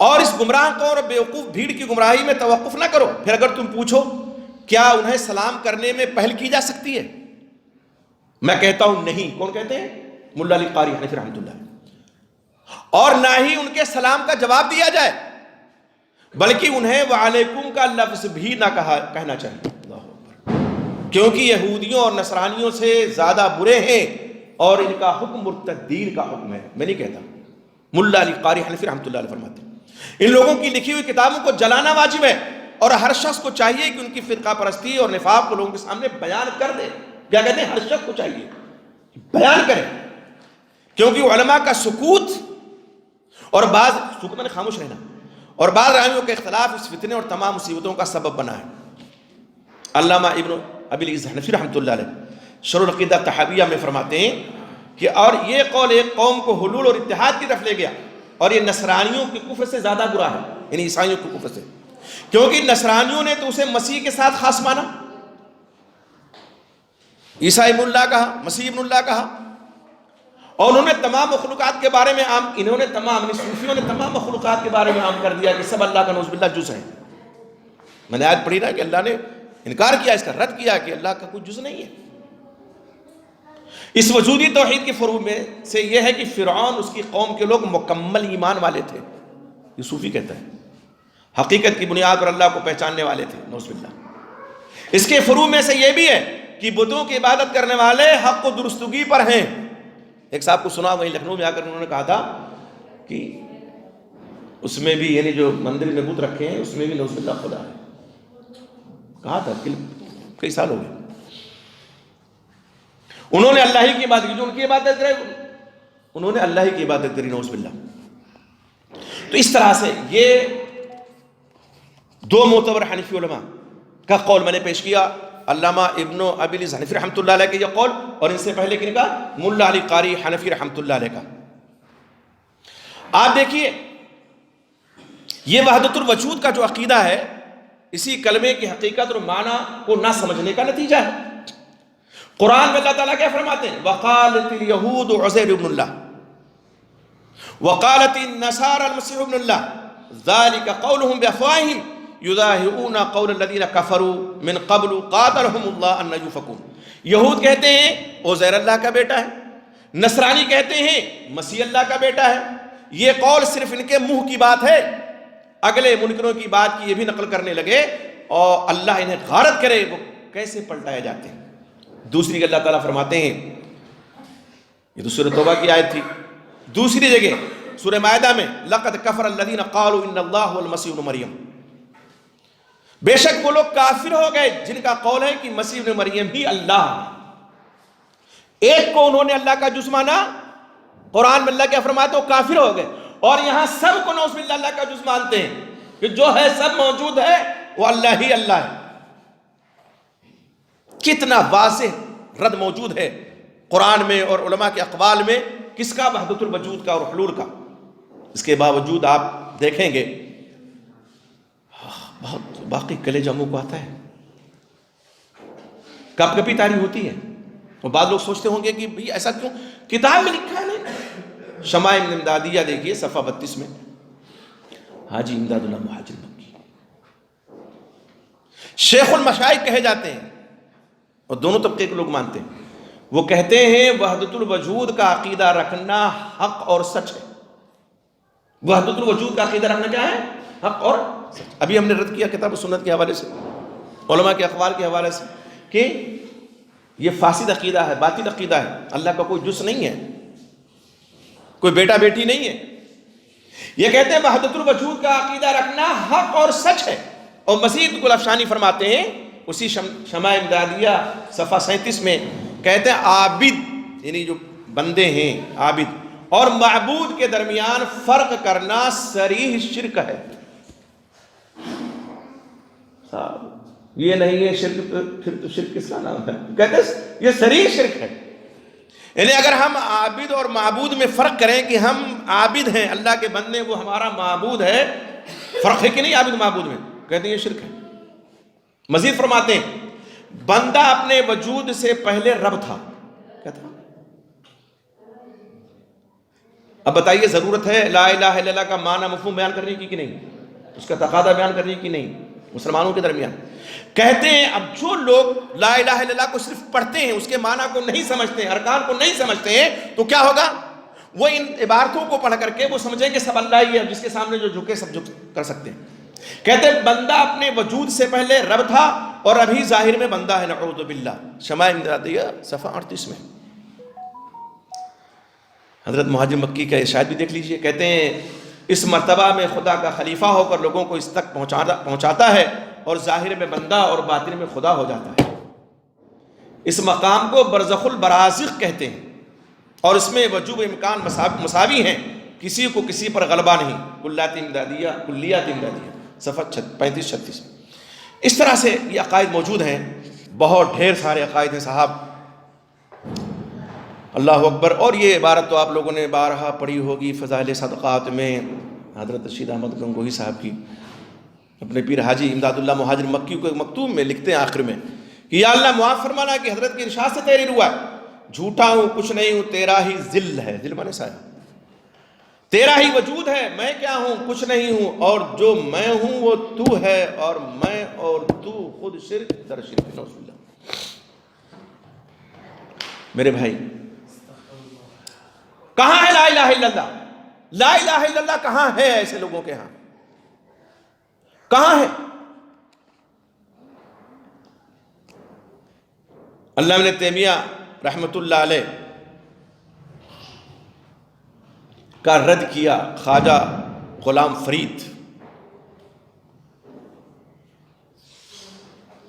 اور اس گمراہ قوم اور بیوقوف بھیڑ کی گمراہی میں توقف نہ کرو، پھر اگر تم پوچھو کیا انہیں سلام کرنے میں پہل کی جا سکتی ہے؟ میں کہتا ہوں نہیں۔ کون کہتے ہیں؟ ملا علی قاری حنفی رحمۃ اللہ۔ اور نہ ہی ان کے سلام کا جواب دیا جائے، بلکہ انہیں وعلیکم کا لفظ بھی نہ کہنا چاہیے، کیونکہ یہودیوں اور نصرانیوں سے زیادہ برے ہیں اور ان کا حکم مرتدین کا حکم ہے۔ میں نہیں کہتا، ملا علی قاری حنفی رحمۃ اللہ علیہ فرماتے ہیں ان لوگوں کی لکھی ہوئی کتابوں کو جلانا واجب ہے، اور ہر شخص کو چاہیے کہ ان کی فرقہ پرستی اور نفاق کو لوگوں کے سامنے بیان کر دے۔ کیا کہتے ہیں؟ ہر شخص کو چاہیے بیان کرے، کیونکہ علماء کا سکوت اور بعض سکوت میں خاموش رہنا اور بعض راویوں کے اختلاف اس فتنے اور تمام مصیبتوں کا سبب بنا ہے۔ علامہ ابن ابی العز حنفی رحمۃ اللہ علیہ شرح العقیدہ تحاویہ میں فرماتے ہیں کہ اور یہ قول ایک قوم کو حلول اور اتحاد کی طرف لے گیا، اور یہ نصرانیوں کے کفر سے زیادہ برا ہے، یعنی عیسائیوں کے کفر سے، کیونکہ نصرانیوں نے تو اسے مسیح کے ساتھ خاص مانا، عیسیٰ ابن اللہ کہا، مسیح ابن اللہ کہا، اور انہوں نے تمام مخلوقات کے بارے میں انہوں نے تمام صوفیوں نے تمام مخلوقات کے بارے میں عام کر دیا کہ سب اللہ کا نعوذ باللہ جز ہے۔ میں نے آیت پڑھی نا کہ اللہ نے انکار کیا، اس کا رد کیا کہ اللہ کا کوئی جز نہیں ہے۔ اس وجودی توحید کے فروع میں سے یہ ہے کہ فرعون اس کی قوم کے لوگ مکمل ایمان والے تھے، یہ صوفی کہتا ہے، حقیقت کی بنیاد پر اللہ کو پہچاننے والے تھے، نعوذ باللہ۔ اس کے فروع میں سے یہ بھی ہے کہ بتوں کی عبادت کرنے والے حق و درستگی پر ہیں۔ ایک صاحب کو سنا وہیں لکھنؤ میں آ کر انہوں نے کہا تھا کہ اس میں بھی یعنی جو مندر میں بت رکھے ہیں اس میں بھی نعوذ باللہ خدا ہے، کہا تھا کئی سال ہو گئے۔ انہوں نے اللہ ہی کی عبادت کی، جو ان کی عبادت کرے انہوں نے اللہ ہی کی عبادت کری، نعوذ باللہ۔ تو اس طرح سے یہ دو معتبر حنفی علماء کا قول میں نے پیش کیا، علامہ ابن ابی العز حنفی رحمۃ اللہ علیہ کا یہ قول، اور ان سے پہلے کن کا؟ ملا علی قاری حنفی رحمۃ اللہ علیہ کا۔ آپ دیکھیے یہ وحدت الوجود کا جو عقیدہ ہے، اسی کلمے کی حقیقت اور معنی کو نہ سمجھنے کا نتیجہ ہے۔ قرآن میں اللہ تعالیٰ کیا فرماتے ہیں؟ وقالت الیہود عزیر ابن اللہ وقالت النصارى المسیح ابن اللہ ذلك قولهم بافواہہم یضاہئون قول الذین کفروا من قبل قاتلهم اللہ ان یؤفکون۔ یہود کہتے ہیں عزیر اللہ کا بیٹا ہے، نصرانی کہتے ہیں مسیح اللہ کا بیٹا ہے۔ یہ قول صرف ان کے منہ کی بات ہے، اگلے منکروں کی بات کی یہ بھی نقل کرنے لگے اور اللہ انہیں غارت کرے وہ کیسے پلٹائے جاتے ہیں۔ دوسری اللہ تعالیٰ فرماتے ہیں، یہ تو سورہ توبہ کی آیت تھی، دوسری جگہ سورہ مائدہ میں لقد کفر الذین قالوا ان اللہ هو المسیح ابن مریم، بے شک وہ لوگ کافر ہو گئے جن کا قول ہے کہ مسیح ابن مریم ہی اللہ ہے۔ ایک کو انہوں نے اللہ کا جز مانا، قرآن میں اللہ کیا فرماتے وہ کافر ہو گئے، اور یہاں سب کو نعوذ باللہ اللہ کا جز مانتے ہیں کہ جو ہے سب موجود ہے وہ اللہ ہی اللہ ہے۔ کتنا واضح رد موجود ہے قرآن میں اور علماء کے اقوال میں، کس کا؟ وحدت الوجود کا اور حلول کا۔ اس کے باوجود آپ دیکھیں گے بہت باقی کلیجہ منہ کو آتا ہے، کپ کپی تاری ہوتی ہے، اور بعض لوگ سوچتے ہوں گے کہ بھئی ایسا کیوں؟ کتاب میں لکھا ہے نہیں۔ شمائل امدادیہ دیکھیے صفحہ 32 میں، حاجی امداد اللہ مہاجر مکی شیخ المشائخ کہے جاتے ہیں، اور دونوں طبقے کے لوگ مانتے ہیں، وہ کہتے ہیں وحدت الوجود کا عقیدہ رکھنا حق اور سچ ہے۔ وحدت الوجود کا عقیدہ رکھنا کیا ہے؟ حق اور سچ۔ ابھی ہم نے رد کیا کتاب و سنت کے حوالے سے، علماء کے اقوال کے حوالے سے، کہ یہ فاسد عقیدہ ہے، باطل عقیدہ ہے، اللہ کا کوئی جز نہیں ہے، کوئی بیٹا بیٹی نہیں ہے۔ یہ کہتے ہیں وحدت الوجود کا عقیدہ رکھنا حق اور سچ ہے، اور مزید گل افشانی فرماتے ہیں اسی شمع امدادیہ صفحہ 37 میں، کہتے ہیں عابد یعنی جو بندے ہیں عابد اور معبود کے درمیان فرق کرنا صریح شرک ہے۔ یہ نہیں ہے شرک، پھر تو شرک کس کا نام ہے؟ کہتے ہیں یہ صریح شرک ہے۔ یعنی اگر ہم عابد اور معبود میں فرق کریں کہ ہم عابد ہیں، اللہ کے بندے وہ ہمارا معبود ہے، فرق ہے کہ نہیں عابد معبود میں؟ کہتے ہیں یہ شرک ہے۔ مزید فرماتے ہیں بندہ اپنے وجود سے پہلے رب تھا، کیا تھا؟ اب بتائیے ضرورت ہے لا الہ الا اللہ کا معنی مفہوم بیان کرنے کی کہ نہیں؟ اس کا تقاضا بیان کرنے کی نہیں مسلمانوں کے درمیان؟ کہتے ہیں اب جو لوگ لا الہ الا اللہ کو صرف پڑھتے ہیں، اس کے معنی کو نہیں سمجھتے ہیں، ارکان کو نہیں سمجھتے ہیں، تو کیا ہوگا؟ وہ ان عبارتوں کو پڑھ کر کے وہ سمجھیں کہ سب اللہ ہی ہے، جس کے سامنے جو جھکے سب جھک کر سکتے ہیں۔ کہتے ہیں بندہ اپنے وجود سے پہلے رب تھا اور ابھی ظاہر میں بندہ ہے، نعوذ باللہ۔ شمائل امدادیہ صفحہ 38 میں حضرت مہاجر مکی کا ارشاد بھی دیکھ لیجئے، کہتے ہیں اس مرتبہ میں خدا کا خلیفہ ہو کر لوگوں کو اس تک پہنچاتا ہے، اور ظاہر میں بندہ اور باطن میں خدا ہو جاتا ہے۔ اس مقام کو برزخ البرازخ کہتے ہیں، اور اس میں وجوب امکان مساوی ہیں، کسی کو کسی پر غلبہ نہیں۔ کلیات امدادیہ صفحہ 35-36۔ اس طرح سے یہ عقائد موجود ہیں، بہت ڈھیر سارے عقائد ہیں صاحب، اللہ اکبر۔ اور یہ عبارت تو آپ لوگوں نے بارہا پڑھی ہوگی فضائل صدقات میں، حضرت رشید احمد گنگوہی صاحب کی اپنے پیر حاجی امداد اللہ مہاجر مکی کو ایک مکتوب میں لکھتے ہیں آخر میں کہ یا اللہ معاف فرمانا کہ حضرت کی ارشاد سے تحریر ہوا ہے، جھوٹا ہوں، کچھ نہیں ہوں، تیرا ہی ذل ہے، ذل مانے سایہ، تیرا ہی وجود ہے، میں کیا ہوں، کچھ نہیں ہوں، اور جو میں ہوں وہ تو ہے، اور میں اور تو خود شرک در شرک۔ نعوذ باللہ۔ میرے بھائی کہاں ہے لا الہ الا اللہ؟ لا الہ الا اللہ کہاں ہے ایسے لوگوں کے ہاں؟ کہاں ہے؟ علامہ ابن تیمیہ رحمت اللہ علیہ کا رد کیا خواجہ غلام فرید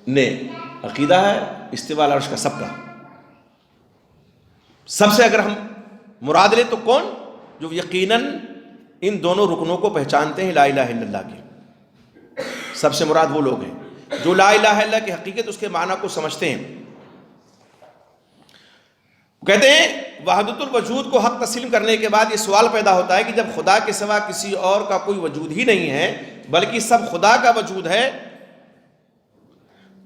نے، عقیدہ ہے استواء عرش کا سب کا، سب سے اگر ہم مراد لیں تو کون؟ جو یقیناً ان دونوں رکنوں کو پہچانتے ہیں لا الہ الا اللہ کے، سب سے مراد وہ لوگ ہیں جو لا الہ الا اللہ کی حقیقت اس کے معنی کو سمجھتے ہیں، کہتے ہیں وحدت الوجود کو حق تسلیم کرنے کے بعد یہ سوال پیدا ہوتا ہے کہ جب خدا کے سوا کسی اور کا کوئی وجود ہی نہیں ہے بلکہ سب خدا کا وجود ہے،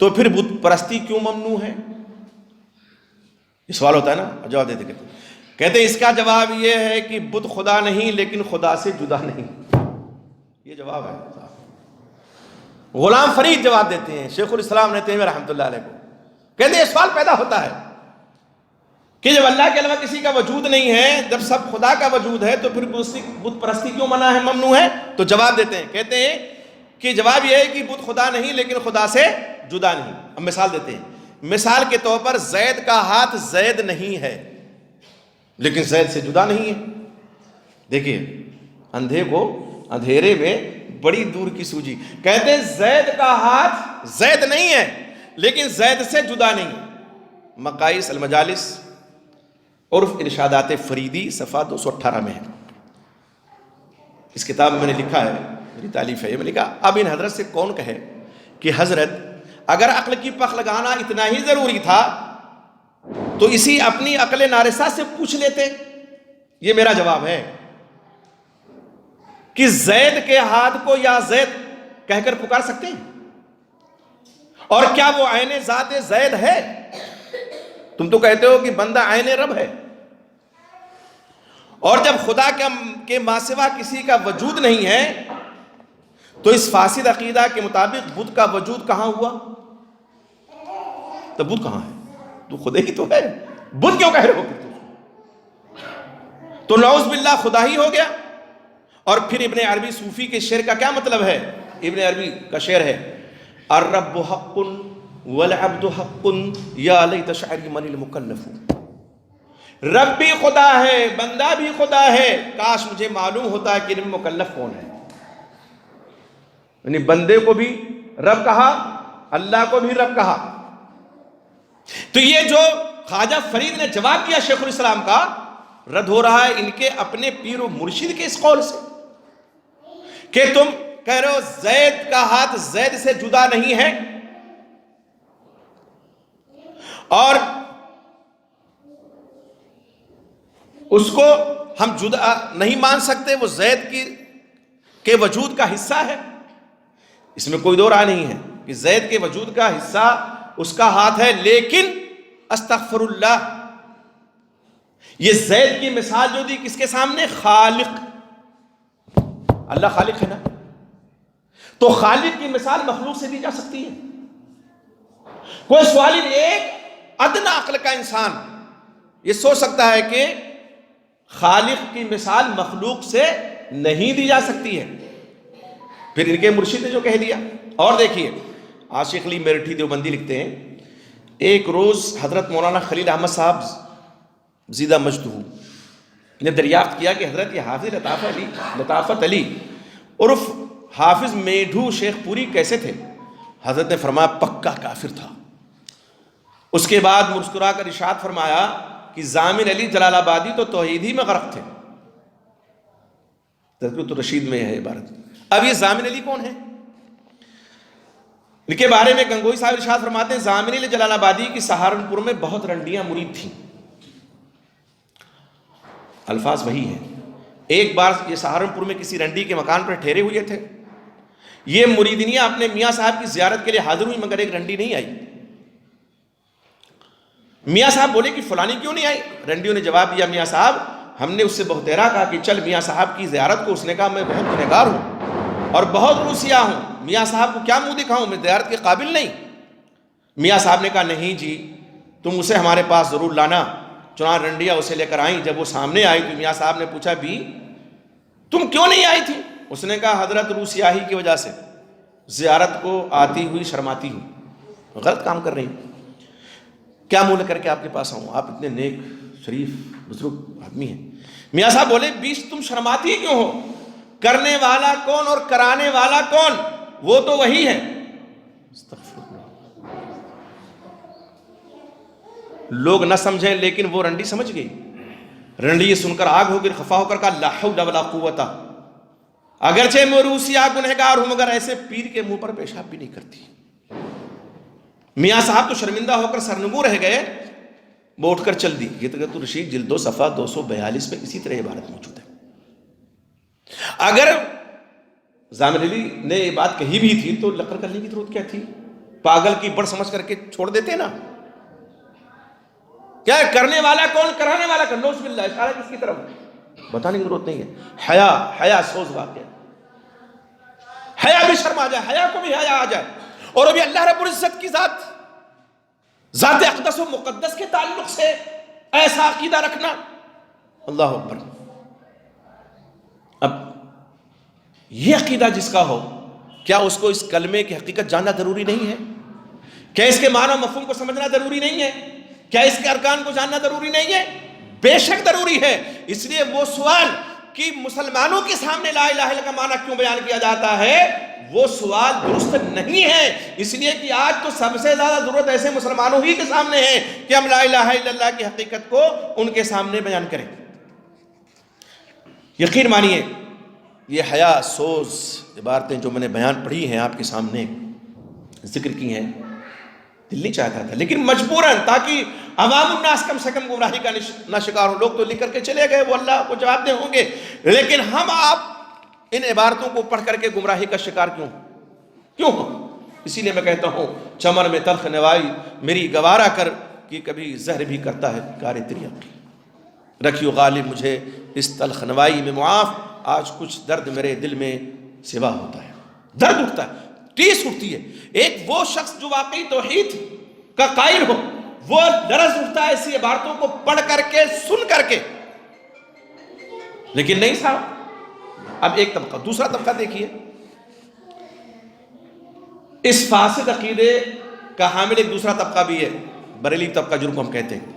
تو پھر بت پرستی کیوں ممنوع ہے؟ یہ سوال ہوتا ہے نا، جواب دیتے کہتے ہیں اس کا جواب یہ ہے کہ بت خدا نہیں لیکن خدا سے جدا نہیں۔ یہ جواب ہے۔ غلام فرید جواب دیتے ہیں شیخ الاسلام ابن تیمیہ رحمۃ اللہ علیہ کو، کہتے ہیں یہ سوال پیدا ہوتا ہے کہ جب اللہ کے علاوہ کسی کا وجود نہیں ہے، جب سب خدا کا وجود ہے، تو پھر بت پرستی کیوں منع ہے، ممنوع ہے؟ تو جواب دیتے ہیں، کہتے ہیں کہ جواب یہ ہے کہ بت خدا نہیں لیکن خدا سے جدا نہیں۔ اب مثال دیتے ہیں، مثال کے طور پر زید کا ہاتھ زید نہیں ہے لیکن زید سے جدا نہیں ہے۔ دیکھیے اندھے کو اندھیرے میں بڑی دور کی سوجی، کہتے ہیں زید کا ہاتھ زید نہیں ہے لیکن زید سے جدا نہیں۔ مقائس المجالس عرف ارشادات فریدی صفحہ 218 میں ہے۔ اس کتاب میں نے لکھا ہے، میری تالیف ہے، میں نے لکھا اب ان حضرت سے کون کہے کہ حضرت اگر عقل کی پخ لگانا اتنا ہی ضروری تھا تو اسی اپنی عقل نارسا سے پوچھ لیتے۔ یہ میرا جواب ہے کہ زید کے ہاتھ کو یا زید کہہ کر پکار سکتے ہیں؟ اور کیا وہ عین ذات زید ہے؟ تم تو کہتے ہو کہ بندہ عین رب ہے، اور جب خدا کے ما سوا کسی کا وجود نہیں ہے تو اس فاسد عقیدہ کے مطابق بت کا وجود کہاں ہوا؟ تو بت کہاں ہے؟ تو خدا ہی تو ہے، بت کیوں کہہ رہے ہو؟ تو نعوذ باللہ خدا ہی ہو گیا۔ اور پھر ابن عربی صوفی کے شعر کا کیا مطلب ہے؟ ابن عربی کا شعر ہے الرب حق والعبد حق یا لیت شعری من المکلف۔ رب بھی خدا ہے، بندہ بھی خدا ہے، کاش مجھے معلوم ہوتا ہے کہ ان میں مکلف کون ہے۔ یعنی بندے کو بھی رب کہا، اللہ کو بھی رب کہا۔ تو یہ جو خواجہ فرید نے جواب دیا شیخ الاسلام کا، رد ہو رہا ہے ان کے اپنے پیر و مرشد کے اس قول سے کہ تم کہہ رہے ہو زید کا ہاتھ زید سے جدا نہیں ہے، اور اس کو ہم جدا نہیں مان سکتے، وہ زید کے وجود کا حصہ ہے۔ اس میں کوئی دو رائے نہیں ہے کہ زید کے وجود کا حصہ اس کا ہاتھ ہے، لیکن استغفر اللہ، یہ زید کی مثال جو دی کس کے سامنے؟ خالق، اللہ خالق ہے نا، تو خالق کی مثال مخلوق سے دی جا سکتی ہے؟ کوئی سوال ایک ادنا عقل کا انسان یہ سوچ سکتا ہے کہ خالق کی مثال مخلوق سے نہیں دی جا سکتی ہے؟ پھر ان کے مرشد نے جو کہہ دیا۔ اور دیکھیے عاشق علی میرٹھی دیوبندی لکھتے ہیں، ایک روز حضرت مولانا خلیل احمد صاحب زیدہ مجدہ نے دریافت کیا کہ حضرت یہ حافظ لطافت علی عرف حافظ میڈھو شیخ پوری کیسے تھے؟ حضرت نے فرمایا پکا کافر تھا۔ اس کے بعد مسکرا کر ارشاد فرمایا کہ ضامن علی جلال آبادی تو توحید ہی میں غرق تھے۔ تذکرۃ الرشید میں ہے عبارت۔ اب یہ ضامن علی کون ہے؟ ان کے بارے میں گنگوئی صاحب ارشاد فرماتے ہیں ضامن علی جلال آبادی کی سہارنپور میں بہت رنڈیاں مرید تھیں۔ الفاظ وہی ہیں۔ ایک بار یہ سہارنپور میں کسی رنڈی کے مکان پر ٹھہرے ہوئے تھے، یہ مریدنیاں اپنے میاں صاحب کی زیارت کے لیے حاضر ہوئی مگر ایک رنڈی نہیں آئی۔ میاں صاحب بولے کہ فلانی کیوں نہیں آئی؟ رنڈیوں نے جواب دیا میاں صاحب ہم نے اس سے بہتیرا کہا کہ چل میاں صاحب کی زیارت کو، اس نے کہا میں بہت گنہگار ہوں اور بہت روسیا ہوں، میاں صاحب کو کیا منہ دکھاؤں، میں زیارت کے قابل نہیں۔ میاں صاحب نے کہا نہیں جی تم اسے ہمارے پاس ضرور لانا۔ چنانچہ رنڈیاں اسے لے کر آئیں۔ جب وہ سامنے آئی تو میاں صاحب نے پوچھا بھی تم کیوں نہیں آئی تھی؟ اس نے کہا حضرت روسیاہی کی وجہ سے زیارت کو آتی ہوئی شرماتی ہوں، غلط کام کر رہی ہوں، کیا منہ لے کر کے آپ کے پاس آؤں، آپ اتنے نیک شریف بزرگ آدمی ہیں۔ میاں صاحب بولے بیچ تم شرماتی کیوں ہو؟ کرنے والا کون اور کرانے والا کون؟ وہ تو وہی ہے۔ لوگ نہ سمجھیں لیکن وہ رنڈی سمجھ گئی۔ رنڈی یہ سن کر آگ ہو کر خفا ہو کر کہا لا حول ولا قوت، اگرچہ میں روسیا گنہگار ہوں مگر ایسے پیر کے منہ پر پیشاب بھی نہیں کرتی۔ میاں صاحب تو شرمندہ ہو کر سرنگوں رہ گئے، وہ اٹھ کر چل دی۔ یہ تو رشید جلد 2 صفحہ 242 میں اسی طرح عبارت موجود ہے۔ اگر ضامن علی نے یہ بات کہی بھی تھی تو لقر کرنے کی ضرورت کیا تھی؟ پاگل کی بڑ سمجھ کر کے چھوڑ دیتے نا۔ کیا کرنے والا کون، کرانے والا کون؟ نوز باللہ، اشارہ کس کی طرف؟ بتانے کی ضرورت نہیں ہے۔ حیا سوز واقع، حیا بھی شرم آ جائے، حیا کو بھی حیا آ جائے، اور ابھی اللہ رب العزت کی ذات اقدس و مقدس کے تعلق سے ایسا عقیدہ رکھنا، اللہ اکبر۔ اب یہ عقیدہ جس کا ہو، کیا اس کو اس کلمے کی حقیقت جاننا ضروری نہیں ہے؟ کیا اس کے معنی و مفہوم کو سمجھنا ضروری نہیں ہے؟ کیا اس کے ارکان کو جاننا ضروری نہیں ہے؟ بے شک ضروری ہے۔ اس لیے وہ سوال کہ مسلمانوں کے سامنے لا الہ الا اللہ کا معنی کیوں بیان کیا جاتا ہے، وہ سوال درست نہیں ہے، اس لیے کہ آج تو سب سے زیادہ ضرورت ایسے مسلمانوں ہی کے سامنے ہے کہ ہم لا الہ الا اللہ کی حقیقت کو ان کے سامنے بیان کریں۔ یقین مانیے یہ حیا سوز عبارتیں جو میں نے بیان پڑھی ہیں، آپ کے سامنے ذکر کی ہیں، دل نہیں چاہتا تھا، لیکن مجبوراً، تاکہ عوام الناس کم سے کم گمراہی کا نہ شکار ہوں۔ لوگ تو لکھ کر کے چلے گئے، وہ اللہ کو جواب دے ہوں گے، لیکن ہم آپ ان عبارتوں کو پڑھ کر کے گمراہی کا شکار کیوں ہو؟ اسی لیے میں کہتا ہوں چمن میں تلخ نوائی میری گوارا کر، کہ کبھی زہر بھی کرتا ہے کار تریاقی، رکھیو غالب مجھے اس تلخ نوائی میں معاف، آج کچھ درد میرے دل میں سوا ہوتا ہے، درد اٹھتا ہے، ٹیس اٹھتی ہے۔ ایک وہ شخص جو واقعی توحید کا قائل ہو، وہ درد اٹھتا ہے ایسی عبارتوں کو پڑھ کر کے، سن کر کے، لیکن نہیں صاحب۔ اب ایک طبقہ، دوسرا طبقہ دیکھیے، اس فاسد عقیدے کا حامل ایک دوسرا طبقہ بھی ہے، بریلی طبقہ جن کو ہم کہتے ہیں۔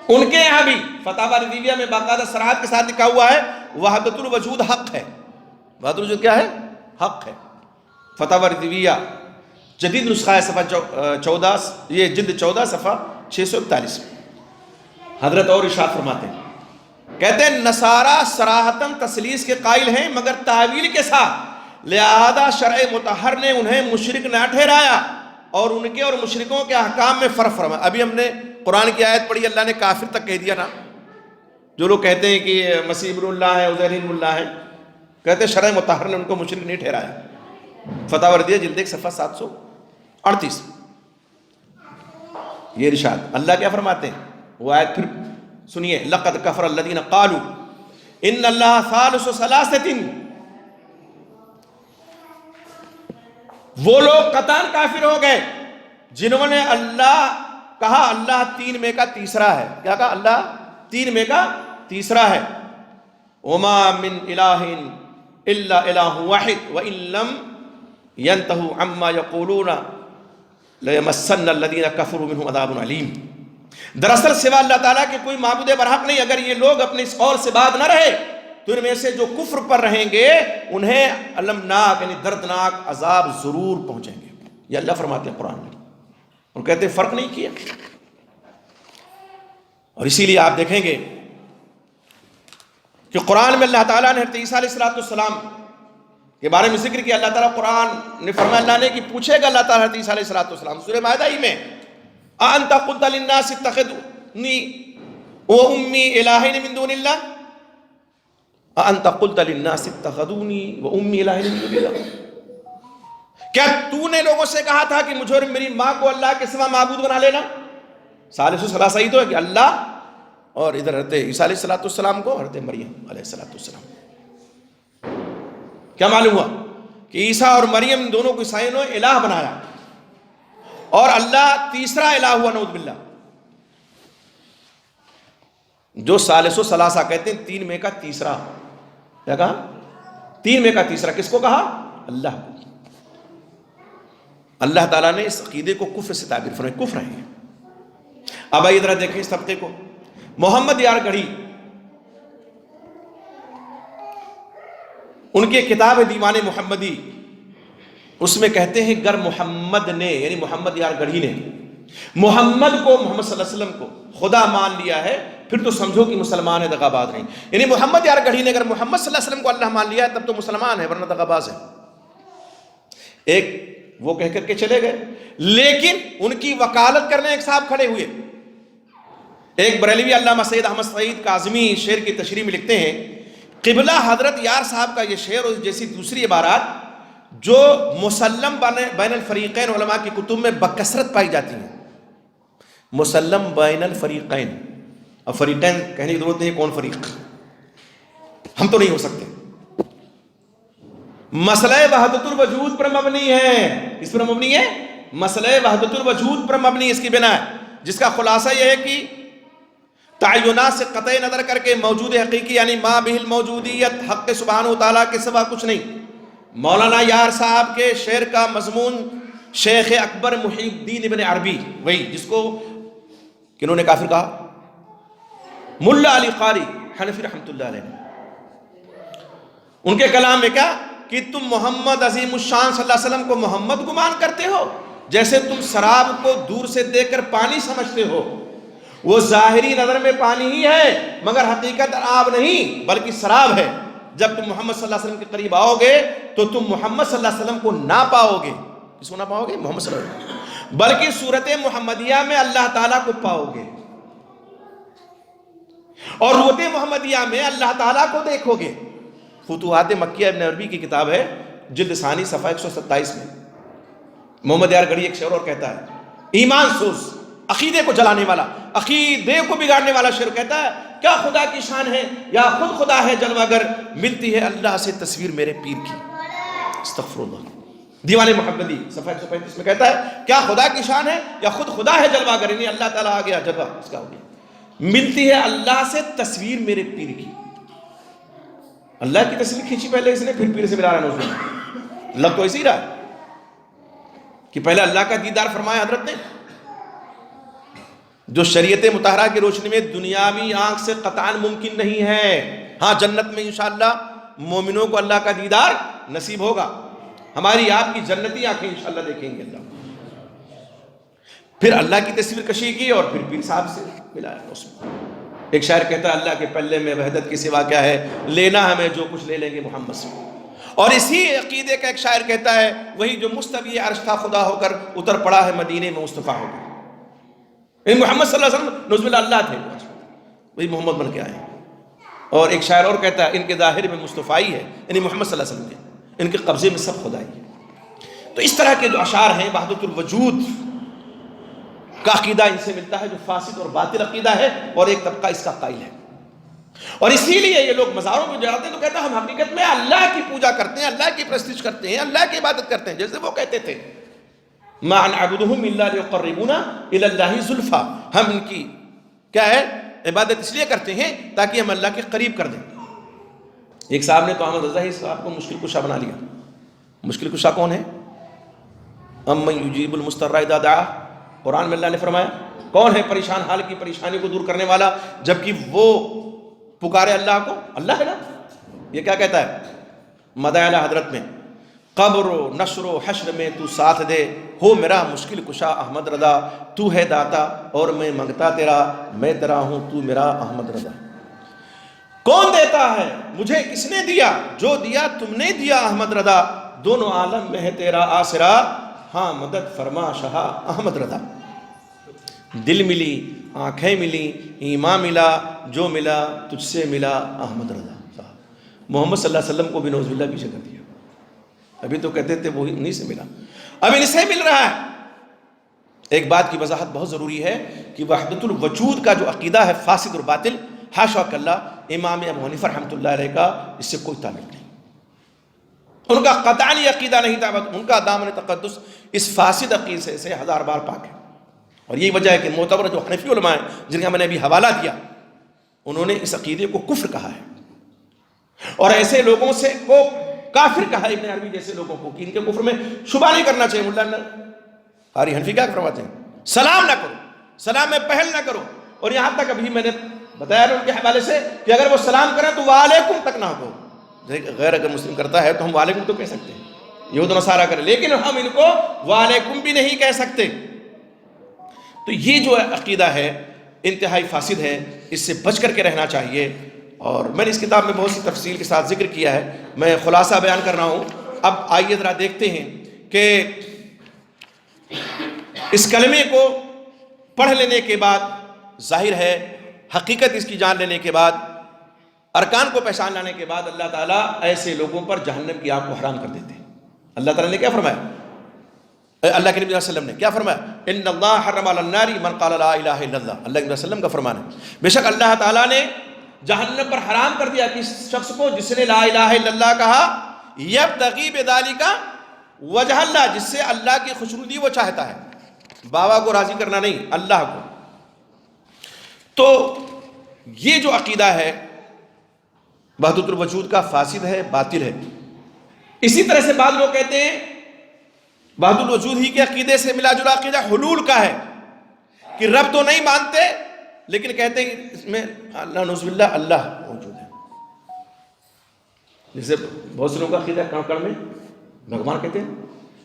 ان کے یہاں بھی فتاوی رضویہ میں باقاعدہ صراحت کے ساتھ لکھا ہوا ہے وحدت الوجود حق ہے۔ وحدت الوجود کیا ہے؟ حق ہے۔ فتاوی رضویہ جدید نسخہ ہے، صفحہ 14، یہ جلد 14 صفحہ 641 حضرت اور ارشاد فرماتے ہیں، کہتے ہیں نصارہ صراحتاً تثلیث کے قائل ہیں مگر تعویل کے ساتھ، لہذا شرع مطہر نے انہیں مشرک نہ ٹھہرایا اور ان کے اور مشرکوں کے احکام میں فرق فرمایا۔ ابھی ہم نے قرآن کی آیت پڑھی، اللہ نے کافر تک کہہ دیا نا۔ جو لوگ کہتے ہیں کہ مسیح ابن اللہ ہے، عزیر ابن اللہ ہے، کہتے ہیں شرع مطہر نے ان کو مشرک نہیں ٹھہرایا۔ فتاوی رضویہ جلد 1 صفحہ 738۔ یہ ارشاد اللہ کیا فرماتے ہیں، وہ آیت پھر سنیے، لقد کفر الذین قالوا ان اللہ ثالث ثلاثۃ، وہ لوگ قطعاً کافر ہو گئے جنہوں نے اللہ کہا اللہ 3 میں کا تیسرا ہے۔ کیا کہا؟ اللہ 3 میں کا تیسرا ہے۔ وما من الہ الا الہ واحد وان لم ينتهوا عما يقولون ليمسن الذين كفروا منهم عذاب علیم۔ دراصل سوا اللہ تعالیٰ کے کوئی معبود برحق نہیں، اگر یہ لوگ اپنے اس قول سے باز نہ رہے تو ان میں سے جو کفر پر رہیں گے انہیں المناک یعنی دردناک عذاب ضرور پہنچیں گے۔ یہ اللہ فرماتے ہیں قرآن میں، اور کہتے ہیں فرق نہیں کیا۔ اور اسی لیے آپ دیکھیں گے کہ قرآن میں اللہ تعالیٰ نے حضرت عیسیٰ علیہ السلام کے بارے میں ذکر کیا۔ اللہ تعالیٰ قرآن نے فرمایا، اللہ نے کہ پوچھے گا اللہ تعالیٰ حضرت عیسیٰ علیہ السلام، سورہ مائدہ ہی میں، اَأَنْتَ قُلْتَ لِلنَّاسِ اتَّخِذُونِي وَأُمِّي إِلَٰهَيْنِ مِن دُونِ اللَّهِ اَأَنْتَ قُلْتَ لِلنَّاسِ اتَّخِذُونِي وَأُمِّي إِلَٰهَيْنِ مِن دُونِ اللَّهِ، کیا تو نے لوگوں سے کہا تھا کہ مجھے اور میری ماں کو اللہ کے سوا معبود بنا لینا؟ ثالث ثلاثہ ہی تو ہے کہ اللہ اور ادھر حضرت عیسیٰ علیہ السلام کو حضرت مریم علیہ السلام۔ کیا معلوم ہوا کہ عیسیٰ اور مریم دونوں کو عیسائیوں نے الہ بنایا، اور اللہ تیسرا الہ ہوا، نعوذ باللہ۔ جو ثالث و ثلاثہ کہتے ہیں 3 میں کا تیسرا، کیا کہا؟ 3 میں کا تیسرا کس کو کہا؟ اللہ کو۔ اللہ تعالیٰ نے اس عقیدے کو کفر سے تعبیر فرمائی، کفر ہے۔ اب آئیے ذرا دیکھیں اس طبقے کو۔ محمد یار گڑھی، ان کی کتاب ہے دیوان محمدی، اس میں کہتے ہیں گر محمد نے یعنی محمد یار گڑھی نے محمد کو، محمد صلی اللہ علیہ وسلم کو خدا مان لیا ہے، پھر تو سمجھو کہ مسلمان ہے، دغاباز نہیں۔ یعنی محمد یار گڑھی نے اگر محمد صلی اللہ علیہ وسلم کو اللہ مان لیا ہے تب تو مسلمان ہے، ورنہ دغاباز ہے۔ ایک وہ کہہ کر کے چلے گئے، لیکن ان کی وکالت کرنے ایک صاحب کھڑے ہوئے. ایک بریلوی علامہ سید احمد سعید کاظمی شعر کی تشریح میں لکھتے ہیں قبلہ حضرت یار صاحب کا یہ شعر اور جیسی دوسری عبارات جو مسلم بین الفریقین علماء کی کتب میں بکثرت پائی جاتی ہیں. مسلم بین الفریقین، اب فریقین کہنے کی ضرورت نہیں ہے، کون فریق، ہم تو نہیں ہو سکتے. مسئلہ وحدت الوجود پر مبنی ہے. کس پر مبنی ہے؟ مسئلہ وحدت الوجود پر مبنی اس کی بنا ہے، جس کا خلاصہ یہ ہے کہ تعینات سے قطع نظر کر کے موجود حقیقی یعنی ما بہ الموجودیت حق سبحانہ و تعالیٰ کے سوا کچھ نہیں. مولانا یار صاحب کے شعر کا مضمون شیخ اکبر محی الدین ابن عربی، وہی جس کو کنہوں نے کافر کہا، ملا علی قاری حنفی رحمۃ اللہ علیہ نے، ان کے کلام میں کیا کہ تم محمد عظیم الشان صلی اللہ علیہ وسلم کو محمد گمان کرتے ہو جیسے تم شراب کو دور سے دیکھ کر پانی سمجھتے ہو. وہ ظاہری نظر میں پانی ہی ہے مگر حقیقت آب نہیں بلکہ شراب ہے. جب تم محمد صلی اللہ علیہ وسلم کے قریب آؤ گے تو تم محمد صلی اللہ علیہ وسلم کو نہ پاؤ گے. کس کو نہ پاؤ گے؟ محمد صلی اللہ علیہ وسلم، بلکہ صورت محمدیہ میں اللہ تعالیٰ کو پاؤ گے اور روت محمدیہ میں اللہ تعالیٰ کو دیکھو گے. فتوحات مکیہ ابن عربی کی کتاب ہے، جلد ثانی صفحہ 127 میں محمد یار گڑھی ایک شعر اور کہتا ہے، ایمان سوز عقیدے کو جلانے والا، عقیدے کو بگاڑنے والا شعر کہتا ہے کیا خدا کی شان ہے یا خود خدا ہے جلوہ گر، ملتی ہے اللہ سے تصویر میرے پیر کی. استغفر اللہ. دیوان محمدی صفحہ 135 میں کہتا ہے کیا خدا کی شان ہے یا خود خدا ہے جلوہ گر، یعنی اللہ تعالیٰ آ گیا جلوہ اس کا ہو گیا. ملتی ہے اللہ سے تصویر میرے پیر کی. اللہ کی تصویر کھینچی پہلے اس نے، پھر پیر سے ملا رہا ہے. لگ تو اسی رہا کہ پہلے اللہ کا دیدار فرمایا حضرت نے، جو شریعت مطہرہ کی روشنی میں دنیاوی آنکھ سے قطعاً ممکن نہیں ہے. ہاں جنت میں انشاءاللہ مومنوں کو اللہ کا دیدار نصیب ہوگا. ہماری آپ کی جنتی آنکھیں انشاءاللہ دیکھیں گے اللہ. پھر اللہ کی تصویر کشی کی اور پھر پیر صاحب سے ملایا اس میں. ایک شاعر کہتا ہے اللہ کے پلے میں وحدت کے سوا کیا ہے، لینا ہمیں جو کچھ لے لیں گے محمد سے. اور اسی عقیدے کا ایک شاعر کہتا ہے وہی جو مستوی عرش تھا خدا ہو کر اتر پڑا ہے مدینے میں مصطفیٰ ہو گیا. محمد صلی اللہ علیہ وسلم نزول اللہ تھے، وہی محمد بن کے آئے. اور ایک شاعر اور کہتا ہے ان کے ظاہر میں مصطفیٰ ہے، یعنی محمد صلی اللہ علیہ وسلم کے، ان کے قبضے میں سب خدائی ہے. تو اس طرح کے جو اشعار ہیں وحدت الوجود کا عقیدہ ان سے ملتا ہے جو فاسد اور باطل عقیدہ ہے، اور ایک طبقہ اس کا قائل ہے. اور اسی لیے یہ لوگ مزاروں پہ جاتے ہیں تو کہتے ہیں ہم حقیقت میں اللہ کی پوجا کرتے ہیں، اللہ کی پرستش کرتے ہیں، اللہ کی عبادت کرتے ہیں، جیسے وہ کہتے تھے ما نعبدهم الا ليقربونا الى الله زلفى. ہم ان کی کیا ہے عبادت اس لیے کرتے ہیں تاکہ ہم اللہ کے قریب کر دیں. ایک صاحب نے تو احمد رضا صاحب کو مشکل کشا بنا لیا. مشکل کشا کون ہے؟ امن یجیب المضطر اذا دعا. قرآن میں اللہ نے فرمایا کون ہے پریشان حال کی پریشانی کو دور کرنے والا جبکہ وہ پکارے اللہ کو؟ اللہ ہے نا. یہ کیا کہتا ہے مدائن حضرت میں، قبر و نشر و حشر میں تو ساتھ دے، ہو میرا مشکل کشا احمد رضا، تو ہے داتا اور میں منگتا تیرا، میں تیرا ہوں تو میرا احمد رضا. کون دیتا ہے مجھے کس نے دیا، جو دیا تم نے دیا احمد رضا، دونوں عالم میں ہے تیرا آسرا، ہاں مدد فرما شاہ احمد رضا. دل ملی آنکھیں ملی ایمان ملا، جو ملا تجھ سے ملا احمد رضا. صاحب محمد صلی اللہ علیہ وسلم کو بھی نعوذ باللہ پیچھے کر دیا. ابھی تو کہتے تھے وہ انہیں سے ملا، اب ان سے مل رہا ہے. ایک بات کی وضاحت بہت ضروری ہے کہ وحدت الوجود کا جو عقیدہ ہے فاسد اور باطل، حاشا کاللہ امام ابو حنیفہ رحمۃ اللہ علیہ کا اس سے کوئی تعلق نہیں. ان کا قطعی عقیدہ نہیں تھا، ان کا دامن تقدس اس فاسد عقیدے سے ہزار بار پاک ہے. اور یہی وجہ ہے کہ معتبر جو حنفی علماء ہیں جن کا میں نے ابھی حوالہ دیا، انہوں نے اس عقیدے کو کفر کہا ہے اور ایسے لوگوں سے کو کافر کہا ہے، ابن عربی جیسے لوگوں کو، کہ ان کے کفر میں شبہ نہیں کرنا چاہیے. مولانا قاری حنفی کیا فرماتے ہیں؟ سلام نہ کرو، سلام میں پہل نہ کرو. اور یہاں تک ابھی میں نے بتایا ان کے حوالے سے کہ اگر وہ سلام کریں تو وعلیکم تک نہ ہو. غیر اگر مسلم کرتا ہے تو ہم وعلیکم تو کہہ سکتے ہیں، یہود و نصارہ کریں، لیکن ہم ان کو وعلیکم بھی نہیں کہہ سکتے. تو یہ جو عقیدہ ہے انتہائی فاسد ہے، اس سے بچ کر کے رہنا چاہیے. اور میں نے اس کتاب میں بہت سی تفصیل کے ساتھ ذکر کیا ہے، میں خلاصہ بیان کر رہا ہوں. اب آئیے ذرا دیکھتے ہیں کہ اس کلمے کو پڑھ لینے کے بعد ظاہر ہے حقیقت اس کی جان لینے کے بعد ارکان کو پہچان لانے کے بعد اللہ تعالیٰ ایسے لوگوں پر جہنم کی آگ کو حرام کر دیتے ہیں۔ اللہ تعالیٰ نے کیا فرمایا؟ اللہ کے نبی صلی اللہ علیہ وسلم نے کیا فرمایا؟ ان اللہ حرم علی النار من قال لا الہ الا اللہ، اللہ کے نبی صلی اللہ علیہ وسلم کا فرمان ہے بے شک اللہ تعالیٰ نے جہنم پر حرام کر دیا کس شخص کو جس نے لا الہ الا اللہ کہا، یبتغی بذالک وجہ اللہ، جس سے اللہ کی خوشنودی وہ چاہتا ہے، بابا کو راضی کرنا نہیں، اللہ کو۔ تو یہ جو عقیدہ ہے وحدت الوجود کا فاسد ہے، باطل ہے۔ اسی طرح سے بعض لوگ کہتے ہیں وحدت الوجود ہی کے عقیدے سے ملا جلا عقیدہ حلول کا ہے کہ رب تو نہیں مانتے لیکن کہتے ہیں اس میں اللہ نعوذ باللہ اللہ موجود ہے، جیسے بہت سے لوگوں کا عقیدہ کڑ کڑ میں بھگوان کہتے ہیں،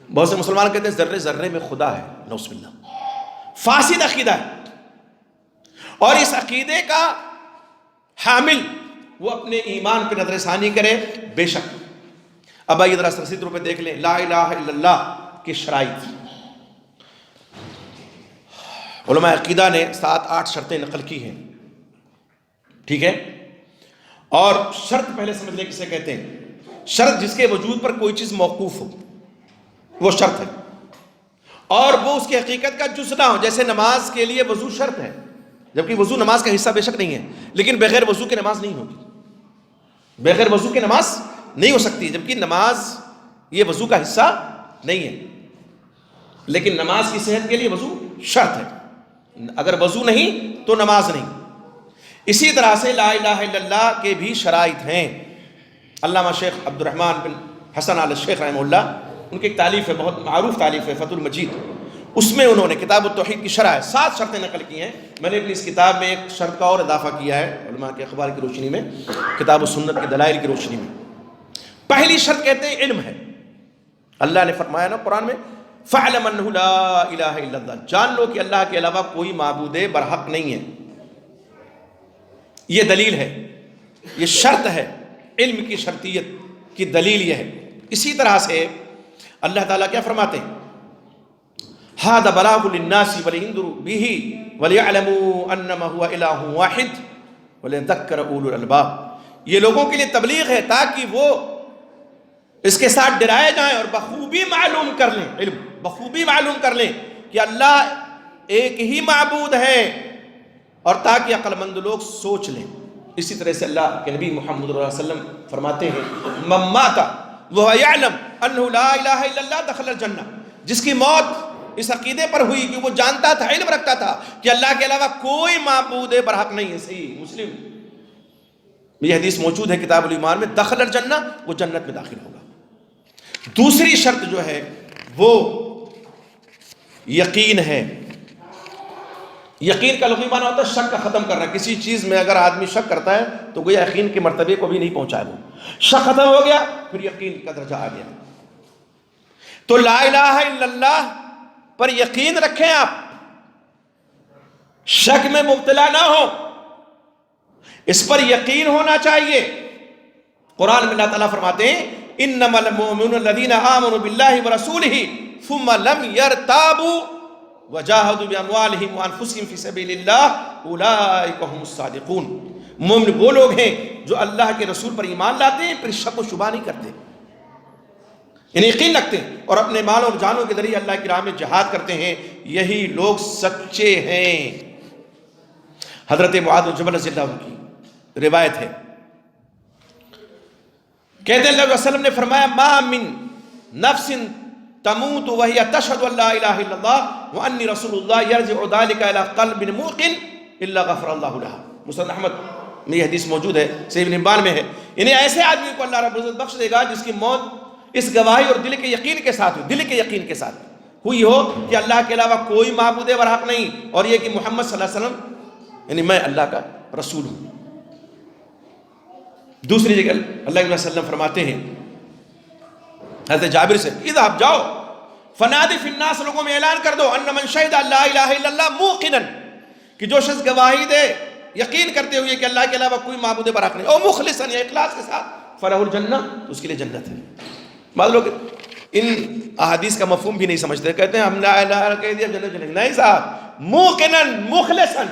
بہت سے مسلمان کہتے ہیں ذرے ذرے میں خدا ہے، نعوذ باللہ، فاسد عقیدہ ہے۔ اور اس عقیدے کا حامل وہ اپنے ایمان پہ نظر ثانی کرے بے شک۔ اب آئیے ذرا سرسری طور پہ دیکھ لیں لا الہ الا اللہ کی شرائط۔ علماء عقیدہ نے 7-8 شرطیں نقل کی ہیں، ٹھیک ہے؟ اور شرط پہلے سمجھ لیں کسے کہتے ہیں؟ شرط جس کے وجود پر کوئی چیز موقوف ہو، وہ شرط ہے، اور وہ اس کی حقیقت کا جز نہ ہو۔ جیسے نماز کے لیے وضو شرط ہے، جبکہ وضو نماز کا حصہ بے شک نہیں ہے، لیکن بغیر وضو کے نماز نہیں ہوگی، بغیر وضو کے نماز نہیں ہو سکتی، جبکہ نماز یہ وضو کا حصہ نہیں ہے، لیکن نماز کی صحت کے لیے وضو شرط ہے، اگر وضو نہیں تو نماز نہیں۔ اسی طرح سے لا الہ الا اللہ کے بھی شرائط ہیں۔ علامہ شیخ عبد الرحمن بن حسن آل الشیخ رحمہ اللہ، ان کی ایک تالیف ہے، بہت معروف تالیف ہے، فتح المجید، اس میں انہوں نے کتاب التوحید کی شرح 7 شرطیں نقل کی ہیں۔ میں نے اپنی اس کتاب میں ایک شرط کا اور اضافہ کیا ہے علماء کے اخبار کی روشنی میں، کتاب السنت کے دلائل کی روشنی میں۔ پہلی شرط کہتے ہیں علم ہے۔ اللہ نے فرمایا نا قرآن میں فَعْلَمْ أَنَّهُ لَا إِلَهَ إِلَّا اللَّهُ، جان لو کہ اللہ کے علاوہ کوئی معبود برحق نہیں ہے۔ یہ دلیل ہے، یہ شرط ہے، علم کی شرطیت کی دلیل یہ ہے۔ اسی طرح سے اللہ تعالیٰ کیا فرماتے ہیں؟ هَذَا بَلَاغٌ لِلنَّاسِ وَلِيُنذِرُوا بِهِ وَلِيَعْلَمُوا أَنَّمَا هُوَ إِلَٰهٌ وَاحِدٌ وَلِيَذَّكَّرَ أُولُو الْأَلْبَابِ، یہ لوگوں کے لیے تبلیغ ہے تاکہ وہ اس کے ساتھ ڈرائے جائیں اور بخوبی معلوم کر لیں، علم بخوبی معلوم کر لیں کہ اللہ ایک ہی معبود ہے، اور تاکہ عقل مند لوگ سوچ لیں۔ اسی طرح سے اللہ کے نبی محمد صلی اللہ علیہ وسلم فرماتے ہیں من مات وهو يعلم انه لا الہ الا اللہ دخل الجنہ، جس کی موت اس عقیدے پر ہوئی کہ وہ جانتا تھا، علم رکھتا تھا کہ اللہ کے علاوہ کوئی معبود برحق نہیں ہے، صحیح مسلم یہ حدیث موجود ہے کتاب الایمان میں، دخل الجنہ، وہ جنت میں داخل ہوگا۔ دوسری شرط جو ہے وہ یقین ہے۔ یقین کا لغوی معنی ہوتا ہے شک کا ختم کرنا۔ کسی چیز میں اگر آدمی شک کرتا ہے تو گویا یقین کے مرتبے کو بھی نہیں پہنچا، وہ شک ختم ہو گیا پھر یقین کا درجہ آ گیا۔ تو لا الہ الا اللہ پر یقین رکھیں، آپ شک میں مبتلا نہ ہو، اس پر یقین ہونا چاہیے۔ قرآن میں اللہ تعالیٰ فرماتے ہیں انما المؤمنون الذین آمنوا باللہ ورسولہ ثم لم يرتابوا وجاہدوا باموالہم وانفسہم فی سبیل اللہ اولئک هم الصادقون، مومن وہ لوگ ہیں جو اللہ کے رسول پر ایمان لاتے ہیں پھر شک و شبہ نہیں کرتے، یعنی یقین رکھتے ہیں اور اپنے مال اور جانوں کے ذریعے اللہ کی راہ میں جہاد کرتے ہیں، یہی لوگ سچے ہیں۔ حضرت معاذ بن جبل رضی اللہ عنہ کی روایت ہے، کہتے ہیں اللہ علیہ وسلم نے فرمایا ما من نفس تموت وهي تشهد ان لا اله الا الله واني رسول الله يرجع ذلك الى قلب موقن الا غفر الله لها۔ مسند احمد میں یہ حدیث موجود ہے، صحیح ابن حبان میں ہے۔ یعنی ایسے آدمی کو اللہ رب العزت بخش دے گا جس کی موت اس گواہی اور دل کے یقین کے ساتھ ہوئی، دل کے یقین کے ساتھ ہوئی ہو کہ اللہ کے علاوہ کوئی معبود برحق نہیں، اور یہ کہ محمد صلی اللہ علیہ وسلم یعنی میں اللہ کا رسول ہوں۔ دوسری جگہ اللہ علیہ وسلم فرماتے ہیں حضرت جابر سے اذهب جاؤ فنادی فی الناس، لوگوں میں اعلان کر دو ان من شہد لا الہ الا اللہ موقنا، کہ جو شخص گواہی دے یقین کرتے ہوئے کہ اللہ کے علاوہ کوئی معبود برحق نہیں، او مخلصا یا اخلاص کے ساتھ، فلہ الجنہ، تو اس کے لیے جنت ہے۔ بعض لوگ ان احادیث کا مفہوم بھی نہیں سمجھتے، کہتے ہیں ہم لا الہ الا اللہ کہہ دیا جنت چلیں گے. نہیں صاحب، موقناً مخلصاً،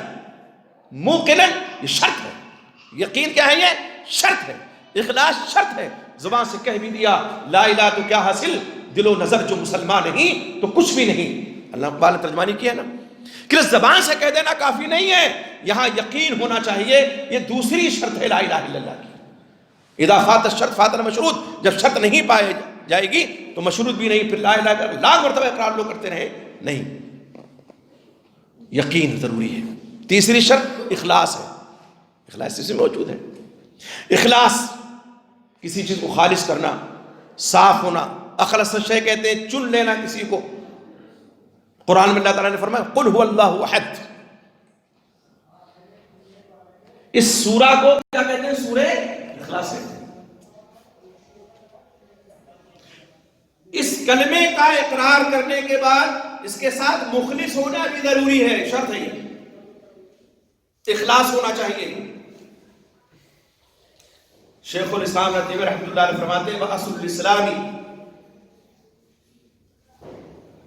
موقناً یہ شرط ہے. یقین کیا ہے؟ یہ شرط ہے. اخلاص شرط ہے. زبان سے کہہ بھی دیا لا الہ تو کیا حاصل، دل و نظر جو مسلمان نہیں تو کچھ بھی نہیں. اللہ اقبال نے ترجمانی کیا نا کہ زبان سے کہہ دینا کافی نہیں ہے، یہاں یقین ہونا چاہیے. یہ دوسری شرط ہے لا الہ الا اللہ کی. اذا فات الشرط فات المشروط، جب شرط نہیں پائے جائے گی تو مشروط بھی نہیں. پھر لا الہ الا اللہ لاکھ مرتبہ اقرار لوگ کرتے رہے، نہیں، یقین ضروری ہے. تیسری شرط اخلاص ہے. اخلاص اسی میں موجود ہے. اخلاص کسی چیز کو خالص کرنا، صاف ہونا. اخلص شے کہتے ہیں چن لینا کسی کو. قرآن میں اللہ تعالیٰ نے فرمایا قل هو اللہ احد. اس سورہ کو کیا کہتے ہیں؟ سورہ اخلاص کہتے ہیں. اس کلمے کا اقرار کرنے کے بعد اس کے ساتھ مخلص ہونا بھی ضروری ہے. شرط ہے یہ، اخلاص ہونا چاہیے. شیخ الاسلام رحمۃ اللہ علیہ فرماتے ہیں وَأَصْلُ الْإِسْلَامِ،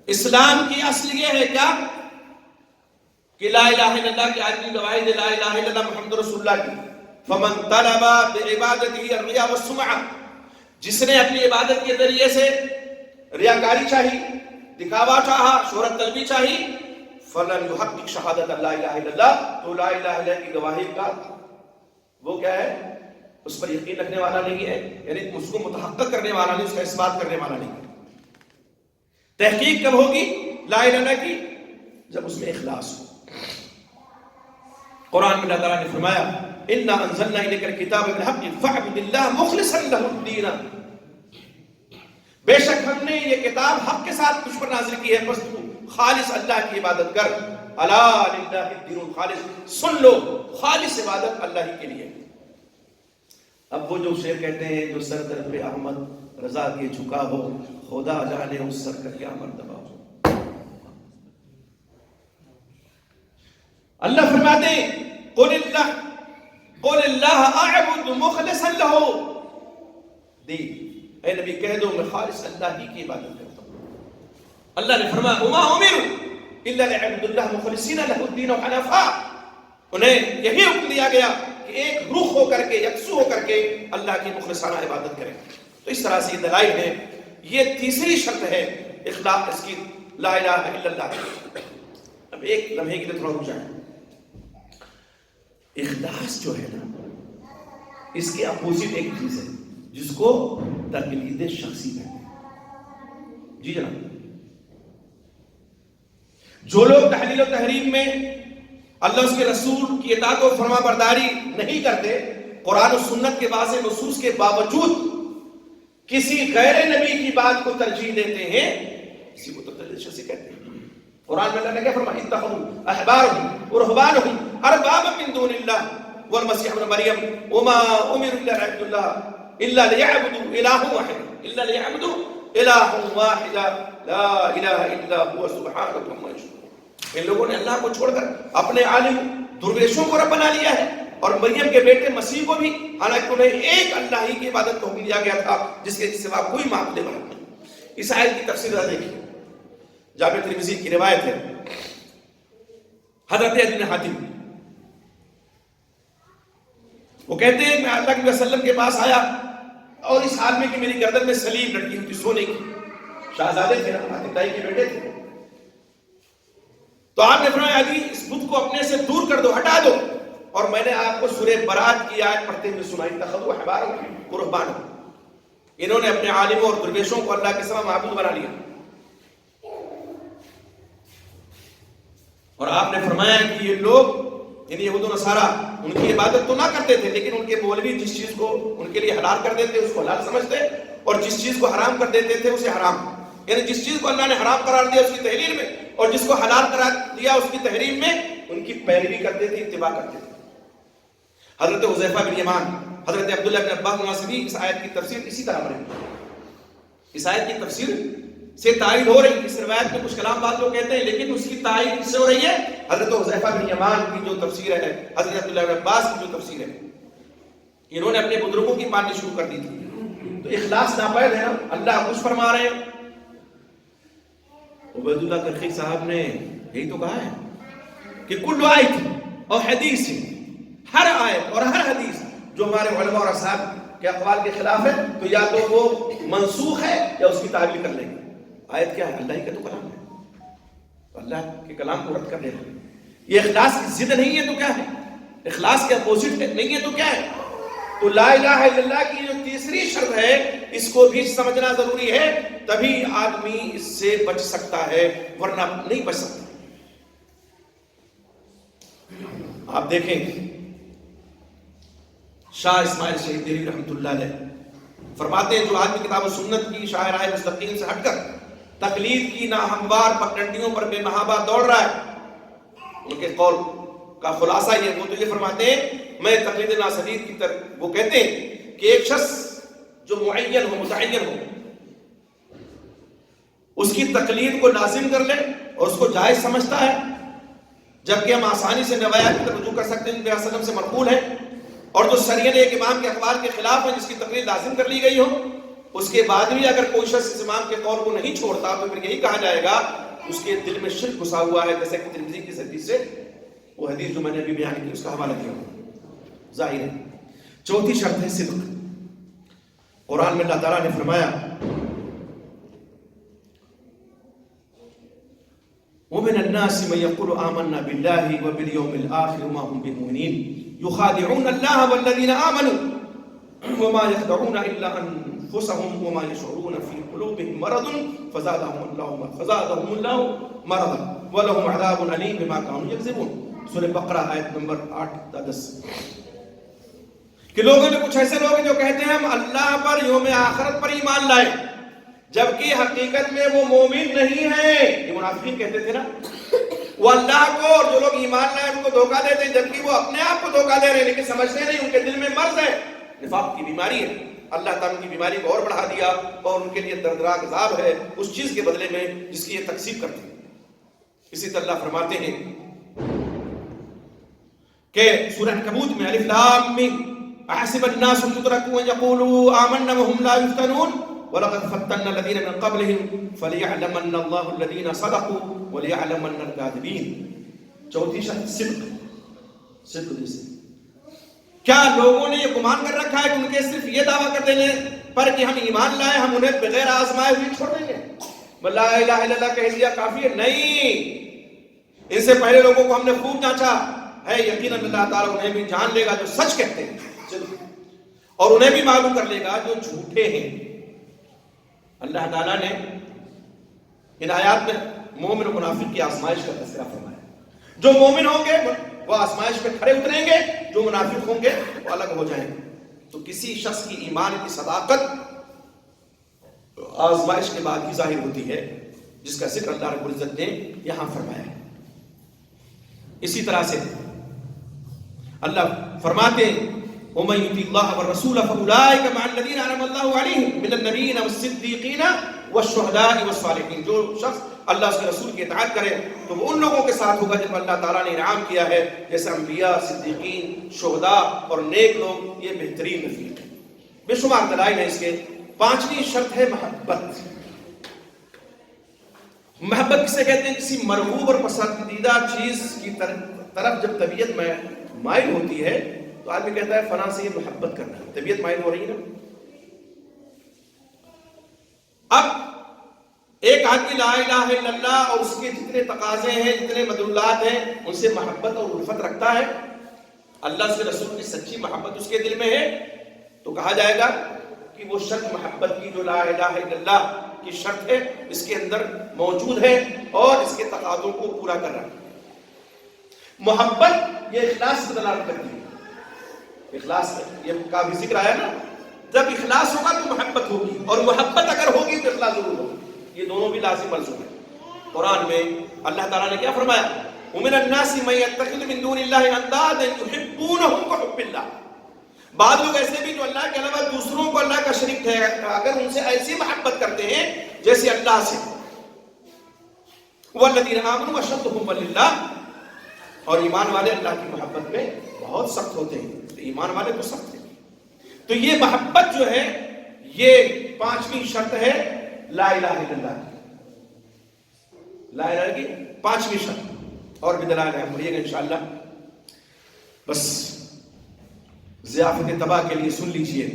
اسلام کی اصل یہ ہے کیا کہ لا الہ الا اللہ کی آدمی گواہی دے لا الہ الا اللہ محمد رسول اللہ کی. فمن طلب بعبادته الرياء والسمعة، جس نے اپنی عبادت کے ذریعے سے ریاکاری چاہی، دکھاوا چاہا، شہرت طلبی چاہی، فلن يحقق شہادت لا الہ الا اللہ، تو لا الہ الا اللہ کی گواہی کا وہ کیا ہے، اس پر یقین رکھنے والا نہیں ہے، یعنی اس کو متحقق کرنے والا نہیں، اس کا اثبات کرنے والا نہیں. تحقیق کب ہوگی لا الہ الا اللہ کی؟ جب اس میں اخلاص ہو. قرآن میں اللہ تعالیٰ نے فرمایا اِنَّا أَنزَلْنَا إِلَيْكَ الْكِتَابَ بِالْحَقِّ فَاعْبُدِ اللَّهَ مُخْلِصًا لَهُ الدِّينَ، بے شک ہم نے یہ کتاب حق کے ساتھ تجھ پر نازل کی ہے، بس تو خالص اللہ کی عبادت کر. الا للہ الدین الخالص، سن لو خالص عبادت اللہ ہی کے لیے. اب وہ جو شعر کہتے ہیں جو سر در پہ احمد رضا کے جھکا ہو، خدا جانے اس سر کا کیا مرتبہ ہو. اللہ فرماتے ہیں قل اللہ اعبد مخلصا لہ دین، اے نبی کہہ دو میں خالص اللہ ہی کی عبادت کرتا ہوں. اللہ نے فرمایا وما امروا الا ليعبدوا الله مخلصین لہ الدین حنفاء، انہیں یہی حکم دیا گیا کہ ایک رخ ہو کر کے، یکسو ہو کر کے اللہ کی مخلصانہ عبادت کریں. تو اس طرح سے یہ دلائل ہیں. یہ تیسری شرط ہے اخلاص اس کی، لا الہ الا اللہ. اب ایک لمحے کے لیے تھوڑا رک جائیں. اخلاص جو ہے نا، اس کے اپوزٹ ایک چیز ہے جس کو تقلید شخصی کہتے ہیں. جی جناب، جو لوگ تحلیل و تحریم میں اللہ اس کے رسول کی اطاعت و فرما برداری نہیں کرتے، قرآن و سنت کے واضح نصوص کے باوجود کسی غیر نبی کی بات کو ترجیح دیتے ہیں، اسی کو تقلید شخصی کہتے ہیں. قرآن میں اللہ نے کیا فرمایا اتخذوا احبارهم ورهبانهم اربابا من دون الله والمسيح ابن مريم وما امروا الا ليعبدوا الله الا ليعبدوا الها واحدا الا ليعبدوا الها واحدا لا اله الا هو سبحانه عما يشركون. ان لوگوں نے اللہ کو چھوڑ کر اپنے عالم درویشوں کو رب بنا لیا ہے، اور مریم کے بیٹے مسیح کو بھی، حالانکہ انہیں ایک اللہ ہی کی عبادت کا حکم دیا گیا تھا جس کے سوا کوئی معبود نہیں. اس آیت کی تفسیر دیکھیے، جامع ترمذی کی روایت ہے. حضرت عدی بن حاتم وہ کہتے ہیں میں اللہ کے وسلم کے پاس آیا اور اس حال میں کہ میری گردن میں سلیم لٹکی ہوئی تھی سونے کی. شہزادے تھے نا، حاتم دائی کے بیٹے تھے. تو آپ نے فرمایا علی اس بت کو اپنے سے دور کر دو، ہٹا دو. اور میں نے آپ کو سورہ برات کی آیت پڑھتے ہوئے سنائی اتخذوا احبارهم ورهبانهم، انہوں نے اپنے عالموں اور درویشوں کو اللہ کے سوا معبود بنا لیا. اور آپ نے فرمایا کہ یہ لوگ یعنی یہود و نصارہ ان کی عبادت تو نہ کرتے تھے، لیکن ان کے مولوی جس چیز کو ان کے لیے حلال کر دیتے اس کو حلال سمجھتے، اور جس چیز کو حرام کر دیتے تھے اسے حرام. یعنی جس چیز کو اللہ نے حرام قرار دیا اس کی تحلیل میں، اور جس کو حلال قرار دیا اس کی تحریم میں، ان کی پیروی کرتے تھے، اتباع کرتے تھے. حضرت حذیفہ بن یمان، حضرت عبداللہ بن عباس وہاں سے بھی اس آیت کی تفسیر اسی طرح بنے. اس آیت کی تفسیر سے تائید ہو رہی ہے. اس روایت میں کچھ کلام بعض لوگ کہتے ہیں، لیکن اس کی تائید کس سے ہو رہی ہے؟ حضرت حذیفہ بن یمان کی جو تفسیر ہے، حضرت عبداللہ بن عباس کی جو تفسیر ہے، انہوں نے اپنے بزرگوں کی ماننی شروع کر دی تھی. تو اخلاص ناپید ہے نا. اللہ کچھ فرما رہے ہیں عبید اللہ کرخی صاحب نے یہی تو کہا ہے کہ کل آیت اور حدیث، ہر آیت اور ہر حدیث جو ہمارے علماء اور اصحاب کے اقوال کے خلاف ہے تو یا تو وہ منسوخ ہے یا اس کی تعویل کر لیں گے۔ آیت کیا ہے؟ اللہ ہی کا تو کلام ہے، اللہ کے کلام کو رد کر دینا۔ یہ اخلاص کی ضد نہیں ہے تو کیا ہے؟ اخلاص کے اپوزٹ نہیں ہے تو کیا ہے؟ تو لا الہ الا اللہ کی جو تیسری شرط ہے اس کو بھی سمجھنا ضروری ہے، تبھی آدمی اس سے بچ سکتا ہے، ورنہ نہیں بچ سکتا۔ آپ دیکھیں شاہ اسماعیل شہید دہلوی رحمۃ اللہ علیہ فرماتے ہیں جو آدمی کتاب و سنت کی شاہراہ مستقیم سے ہٹ کر تقلید کی ناہموار پگڈنڈیوں پر بے محابہ دوڑ رہا ہے، ان کے قول کا خلاصہ یہ، وہ تو یہ فرماتے ہیں میں تقلید ناصرین کی طرف، وہ کہتے ہیں کہ ایک شخص جو معین ہو، متعین ہو، اس کی تقلید کو لازم کر لے اور اس کو جائز سمجھتا ہے، جبکہ ہم آسانی سے روایات کی طرف رجوع کر سکتے ہیں جن پہ وسلم سے مرفوع ہے، اور جو شریعت ایک امام کے اقوال کے خلاف ہے جس کی تقلید لازم کر لی گئی ہو، اس کے بعد بھی اگر کوئی شخص اس امام کے قول کو نہیں چھوڑتا تو پھر یہی کہا جائے گا اس کے دل میں شرک گھسا ہوا ہے، جیسے کہ ترمذی کی حدیث سے، وہ حدیث جو میں نے ابھی بیان کی اس کا حوالہ دیا ہوں، ظاہر ہے۔ چوتھی شرط ہے صدق۔ قرآن میں اللہ تعالیٰ نے فرمایا وَمِنَ النَّاسِ مَن يَقُولُ آمَنَّا بِاللَّهِ وَبِالْيَوْمِ الْآخِرِ وَمَا هُمْ بِمُؤْمِنِينَ يُخَادِعُونَ اللَّهَ وَالَّذِينَ آمَنُوا وَمَا يَخْدَعُونَ إِلَّا أَنفُسَهُمْ وَمَا يَشْعُرُونَ فِي قُلُوبِهِم مَرَضٌ فَزَادَهُمُ اللَّهُ مَرَضًا وَلَهُمْ عَذَابٌ أَلِيمٌ بِمَا كَانُوا يَكْذِبُونَ۔ سورہ بقرہ آیت نمبر 8-10۔ کہ لوگوں میں کچھ ایسے لوگ ہیں جو کہتے ہیں ہم اللہ پر، یوم آخرت پر ایمان لائے، جبکہ حقیقت میں وہ مومن نہیں ہیں۔ یہ منافقین کہتے تھے نا، وہ اللہ کو اور جو لوگ ایمان لائے ان کو دھوکہ دیتے ہیں، جبکہ وہ اپنے آپ کو دھوکہ دے رہے ہیں لیکن سمجھتے نہیں، ان کے دل میں مرض ہے، نفاق کی بیماری ہے۔ اللہ تعالیٰ ان کی بیماری کو اور بڑھا دیا اور ان کے لیے دردناک عذاب ہے اس چیز کے بدلے میں جس کی یہ تکذیب کرتے ہیں۔ اسی طرح اللہ فرماتے ہیں کہ سورہ عنکبوت میں الف لام میم احسب الناس ان يتركوا ان يقولوا آمنا وهم لا يفتنون وَلَقَدْ فَتَّنَّا الَّذِينَ مِن قَبْلِهِمْ فَلْيَعْلَمَنَّ اللَّهُ الَّذِينَ صَدَقُوا وَلْيَعْلَمَنَّ الْكَاذِبِينَ۔ چوتھی شرط صدق جیسے کیا لوگوں نے یہ گمان کر رکھا ہے کہ ان کے صرف یہ دعویٰ کر دینے پر کہ ہم ایمان لائے ہم انہیں بغیر آزمائے ہوئے چھوڑ دیں گے، لا الہ الا اللہ کہہ دیا کافی ہے؟ نہیں، ان سے پہلے لوگوں کو ہم نے خوب جانچا ہے، یقیناً اللہ تعالیٰ انہیں بھی جان لے گا جو سچ کہتے ہیں اور انہیں بھی معلوم کر لے گا جو جھوٹے ہیں۔ اللہ تعالیٰ نے ان آیات میں مومن و منافق کی آزمائش کا تذکرہ فرمایا۔ جو مومن ہوں گے وہ آزمائش میں کھڑے اتریں گے، جو منافق ہوں گے وہ الگ ہو جائیں گے۔ تو کسی شخص کی ایمان کی صداقت آزمائش کے بعد ہی ظاہر ہوتی ہے، جس کا ذکر اللہ رب العزت نے یہاں فرمایا ہے۔ اسی طرح سے اللہ فرماتے ہیں وَمَن يُطِعِ اللَّهَ وَالرَّسُولَ فَأُولَٰئِكَ مَعَ الَّذِينَ أَنْعَمَ اللَّهُ عَلَيْهِم مِّنَ النَّبِيِّينَ وَالصِّدِّيقِينَ وَالشُّهَدَاءِ وَالصَّالِحِينَ۔ جو شخص اللہ اس کے رسول کی اطاعت کرے تو وہ ان لوگوں کے ساتھ ہوگا جن پر اللہ تعالیٰ نے انعام کیا ہے، جیسے انبیاء، صدیقین، شہداء اور نیک لوگ، یہ بہترین رفیق ہیں۔ بے شمار دلائل ہیں اس کے۔ پانچویں شرط ہے محبت۔ محبت کسے کہتے ہیں؟ کسی مرغوب اور پسندیدہ چیز کی طرف جب طبیعت میں مائل ہوتی ہے تو آدمی کہتا ہے فلاں سے یہ محبت کرنا ہے، طبیعت مائل ہو رہی ہے نا۔ اب ایک آدمی لا الہ الا اللہ اور اس کے جتنے تقاضے ہیں، جتنے مدلولات ہیں، ان سے محبت اور الفت رکھتا ہے، اللہ سے رسول کی سچی محبت اس کے دل میں ہے، تو کہا جائے گا کہ وہ شرط محبت کی جو لا الہ الا اللہ کی شرط ہے اس کے اندر موجود ہے اور اس کے تقاضوں کو پورا کر رہا ہے۔ محبت یہ اخلاص کی دلالت کرتی ہے۔ اخلاص یہ کا بھی ذکر آیا نا، جب اخلاص ہوگا تو محبت ہوگی، اور محبت اگر ہوگی تو اخلاص ضرور ہوگا، یہ دونوں بھی لازم ملزوم ہیں۔ قرآن میں اللہ تعالیٰ نے کیا فرمایا؟ وَمِنَ النَّاسِ مَن يَتَّخِذُ مِن دُونِ اللَّهِ أَندَادًا يُحِبُّونَهُمْ كَحُبِّ اللَّهِ۔ بعض لوگ ایسے بھی جو اللہ کے علاوہ دوسروں کو اللہ کا شریک ٹھہرا اگر ان سے ایسی محبت کرتے ہیں جیسے اللہ سے۔ وَالَّذِينَ آمَنُوا أَشَدُّ حُبًّا لِلَّهِ، اور ایمان والے اللہ کی محبت میں بہت سخت ہوتے ہیں۔ ایمان والے تو سخت ہیں۔ تو یہ محبت جو ہے یہ پانچویں شرط ہے لا الہ الا اللہ کی۔ لا الہ کی 5ویں شرط اور بھی دلائل ہیں، پڑھیے گا انشاءاللہ. بس ضیافت تباہ کے لیے سن لیجئے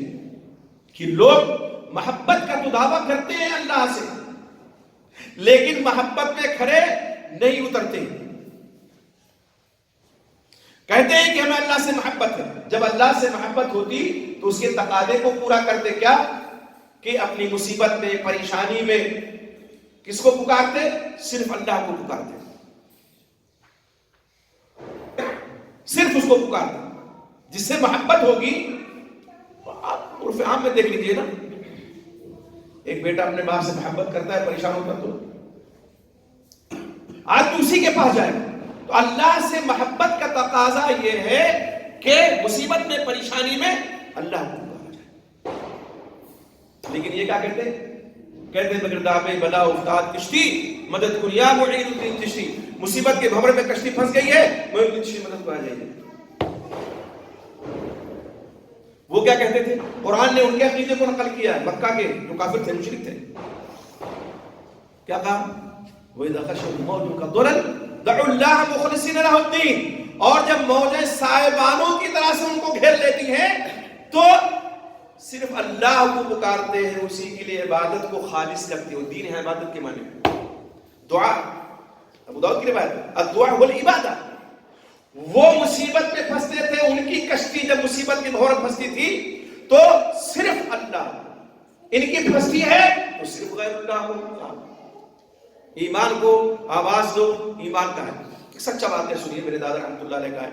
کہ لوگ محبت کا تو دعویٰ کرتے ہیں اللہ سے، لیکن محبت پہ کھڑے نہیں اترتے. کہتے ہیں کہ ہمیں اللہ سے محبت ہے، جب اللہ سے محبت ہوتی تو اس کے تقاضے کو پورا کرتے، کیا کہ اپنی مصیبت میں، پریشانی میں کس کو پکارتے؟ صرف اللہ کو پکارتے، صرف اس کو پکارتے. جس سے محبت ہوگی، آپ عرف عام میں دیکھ لیجئے نا، ایک بیٹا اپنے باپ سے محبت کرتا ہے، پریشان ہوتا تو آج تو اسی کے پاس جائے. تو اللہ سے محبت کا تقاضا یہ ہے کہ مصیبت میں، پریشانی میں اللہ کو پکارا جائے. لیکن یہ کیا کہتے ہیں؟ کہتے ہیں بگرداب بلا افتاد کشتی مدد کن یا معین الدین چشتی. مصیبت کے بھنور میں کشتی پھنس گئی ہے، معین الدین چشتی مدد کو آ جائیے. وہ کیا کہتے تھے؟ قرآن نے ان کے عقیدے کو نقل کیا ہے، مکہ کے جو کافر تھے، مشرک تھے. کیا کہا؟ وَإِذَا خَشِيَهُمْ مَوْجٌ كَالظُّلَلِ دَعُوا اللَّهَ مُخْلِصِينَ لَهُ الدِّينَ. اور جب موجیں سائبانوں کی طرح سے ان کو گھیر لیتی ہیں تو صرف اللہ کو پکارتے ہیں، اسی کے لیے عبادت کو خالص کرتے ہیں. دین ہے عبادت کے معنی. دعا، ابو داؤد کی روایت ہے، الدعاء والعبادہ. وہ مصیبت میں پھنستے تھے، ان کی کشتی جب مصیبت کی بھور پھنستی تھی تو صرف اللہ، ان کی پھنستی ہے تو صرف غیر اللہ کو. ایمان کو آواز دو، ایمان کا ہے. ایک سچا بات ہے، سنیے، میرے دادا رحمۃ اللہ علیہ کا ہے.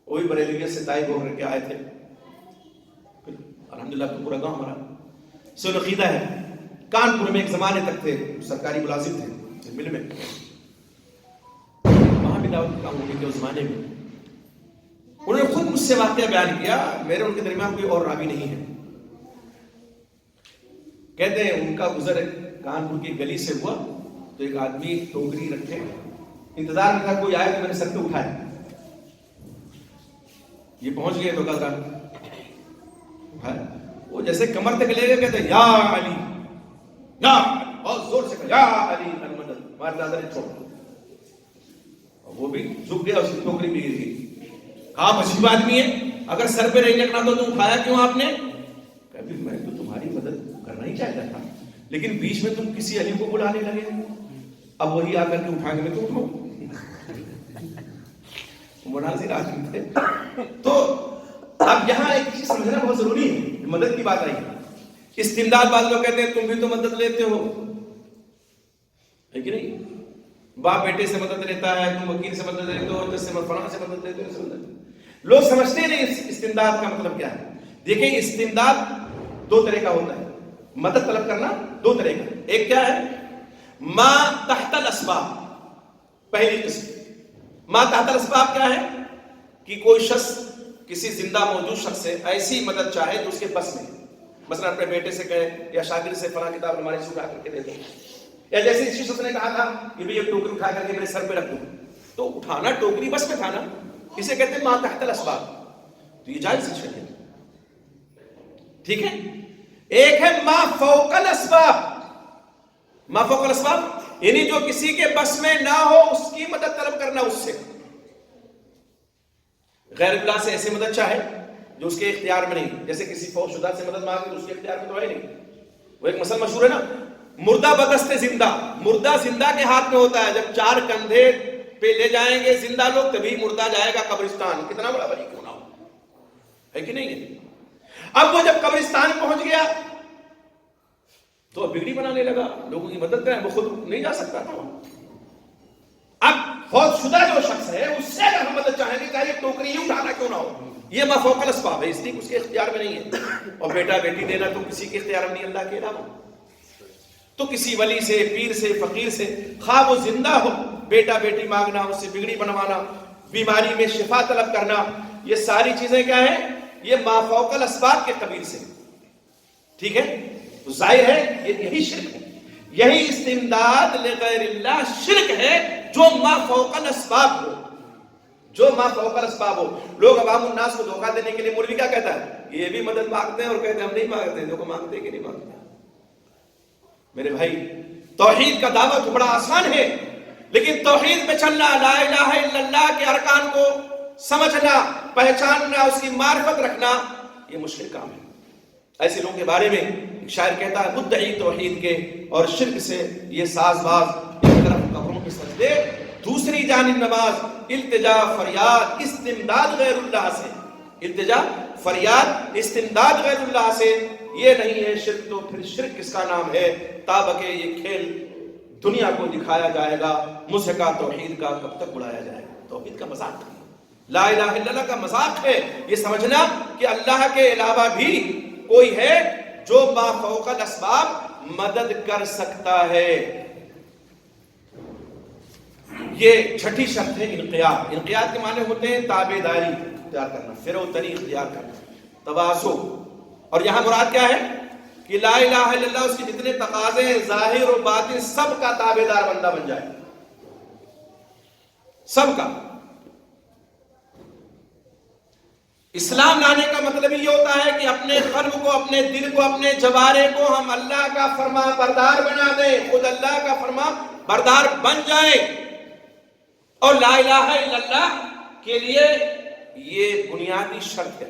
وہی بریلویت سے تائب ہو کر کے آئے تھے. الحمدللہ تو پورا گاؤں ہمارا سن عقیدہ ہے. کانپور میں ایک زمانے تک تھے، سرکاری ملازم تھے مل میں، وہاں بھی دعوت کام ہونے کے اس زمانے میں. انہوں نے خود مجھ سے واقعہ بیان کیا، میرے ان کے درمیان کوئی اور راوی نہیں ہے. کہتے ہیں ان کا گزر کانپور کی گلی سے ہوا تو ایک آدمی ٹوکری رکھے انتظار میں تھا کوئی آئے تو میں نے سر پہ اٹھایا. یہ پہنچ گئے تو کہا وہ جیسے کمر تک لے گئے، کہتے یا علی، یا علی، بہت زور سے کہا یا علی المدد. ہمارے دادا نے چھوڑ، وہ بھی جھک گیا، اس کی ٹوکری بھی گر گئی. آپ عجیب آدمی ہے، اگر سر پہ نہیں رکھنا تو تم اٹھایا کیوں آپ نے؟ کہ میں تو تمہاری مدد کرنا ہی چاہتا تھا، لیکن بیچ میں تم کسی علی کو بلانے لگے، اب وہی آ کر کے اٹھا کے میں تو اٹھاؤں. مناظر آدمی تھے. تو اب یہاں ایک چیز سمجھنا بہت ضروری ہے، مدد کی بات آئی. استمداد بعض لوگ کہتے ہیں تم بھی تو مدد لیتے ہو، ہے کہ نہیں؟ باپ بیٹے سے مدد لیتا ہے، تم وکیل سے مدد لیتے ہو، جس سے فلاں سے مدد لیتے ہو. لوگ سمجھتے نہیں استمداد کا مطلب کیا ہے. دیکھیں استمداد دو طرح کا ہوتا ہے، مدد طلب کرنا دو طرح کا. ایک کیا ہے؟ ما تحت الاسباب. پہلی قسم ما تحت الاسباب کیا ہے کہ کوئی شخص کسی زندہ موجود شخص سے ایسی مدد چاہے جو اس کے بس میں، مثلا اپنے بیٹے سے کہے یا شاگرد سے فلاں کتاب ہمارے سے اٹھا کر کے دے دو، یا جیسے اس شخص نے کہا تھا کہ بھئی یہ ٹوکری اٹھا کر کے میرے سر پہ رکھ دو، تو اٹھانا ٹوکری بس میں تھا نا، اسے کہتے ہیں ما تحت الاسباب. تو یہ جائز ہے شریعت. ٹھیک ہے. ایک ہے ما فوق الاسباب. ما فوق الاسباب یعنی جو کسی کے بس میں نہ ہو اس کی مدد طلب کرنا اس سے. غیر اللہ سے ایسے مدد چاہے جو اس کے اختیار میں نہیں، جیسے کسی فوت شدہ سے مدد مانگے تو اس کے اختیار میں تو ہے نہیں. وہ ایک مسئلہ مشہور ہے نا، مردہ بدست زندہ. مردہ زندہ کے ہاتھ میں ہوتا ہے، جب چار کندھے پہ لے جائیں گے زندہ لوگ تبھی مردہ جائے گا قبرستان، کتنا بڑا ولی کیوں نہ ہو، ہے کہ نہیں ہے. اب وہ جب قبرستان پہنچ گیا تو بگڑی بنانے لگا، لوگوں کی مدد کریں، وہ خود نہیں جا سکتا تھا. اب فوت شدہ جو شخص ہے اس سے اگر ہم مدد چاہیں گے چاہے ٹوکری ہی اٹھانا کیوں نہ ہو، یہ ما فوق الاسباب ہے، اس لیے اس کے اختیار میں نہیں ہے. اور بیٹا بیٹی دینا تو کسی کے اختیار میں نہیں اللہ کے علاوہ. تو کسی ولی سے، پیر سے، فقیر سے، خواہ وہ زندہ ہو، بیٹا بیٹی مانگنا، اس سے بگڑی بنوانا، بیماری میں شفا طلب کرنا، یہ ساری چیزیں کیا ہیں؟ یہ ما فوق الاسباب کے قبیل سے. ٹھیک ہے. تو ظاہر ہے یہی شرک ہے، یہی استمداد لغیر اللہ شرک ہے جو ما فوق الاسباب ہو، جو ما فوق الاسباب ہو. لوگ عوام الناس کو دھوکہ دینے کے لیے مولوی کیا کہتا ہے؟ یہ بھی مدد مانگتے ہیں اور کہتے ہیں ہم نہیں مانگتے. دیکھو مانگتے کہ نہیں مانگتے. میرے بھائی توحید کا دعوت بڑا آسان ہے، لیکن توحید پہ چلنا، لا الہ الا اللہ کے ارکان کو سمجھنا، پہچاننا، اس کی معرفت رکھنا، یہ مشکل کام ہے۔ ایسے لوگوں کے بارے میں ایک شاعر کہتا ہے مدعی توحید کے اور شرک سے یہ ساز باز، ایک طرف قبروں کے سجدے، دوسری جانب نماز، التجا فریاد استمداد غیر اللہ سے، التجا فریاد استمداد غیر اللہ سے، یہ نہیں ہے شرک تو پھر شرک کس کا نام ہے؟ تابکہ یہ کھیل دنیا کو دکھایا جائے گا، مضحکہ توحید کا کب تک اڑایا جائے گا؟ توحید کا مذاق ہے، لا الہ الا اللہ کا مذاق ہے یہ سمجھنا کہ اللہ کے علاوہ بھی کوئی ہے جو ما فوق الاسباب مدد کر سکتا ہے۔ یہ چھٹی شرط ہے انقیاد۔ انقیاد کے معنی ہوتے ہیں تابعداری اختیار کرنا، فروتنی اختیار کرنا، تواضع۔ اور یہاں مراد کیا ہے کہ لا الہ الا اللہ اس کے جتنے تقاضے ہیں ظاہر و باطن سب کا تابعدار بندہ بن جائے، سب کا۔ اسلام لانے کا مطلب یہ ہوتا ہے کہ اپنے قلب کو، اپنے دل کو، اپنے جوارے کو ہم اللہ کا فرما بردار بنا دیں، خود اللہ کا فرما بردار بن جائیں۔ اور لا الہ الا اللہ کے لیے یہ بنیادی شرط ہے۔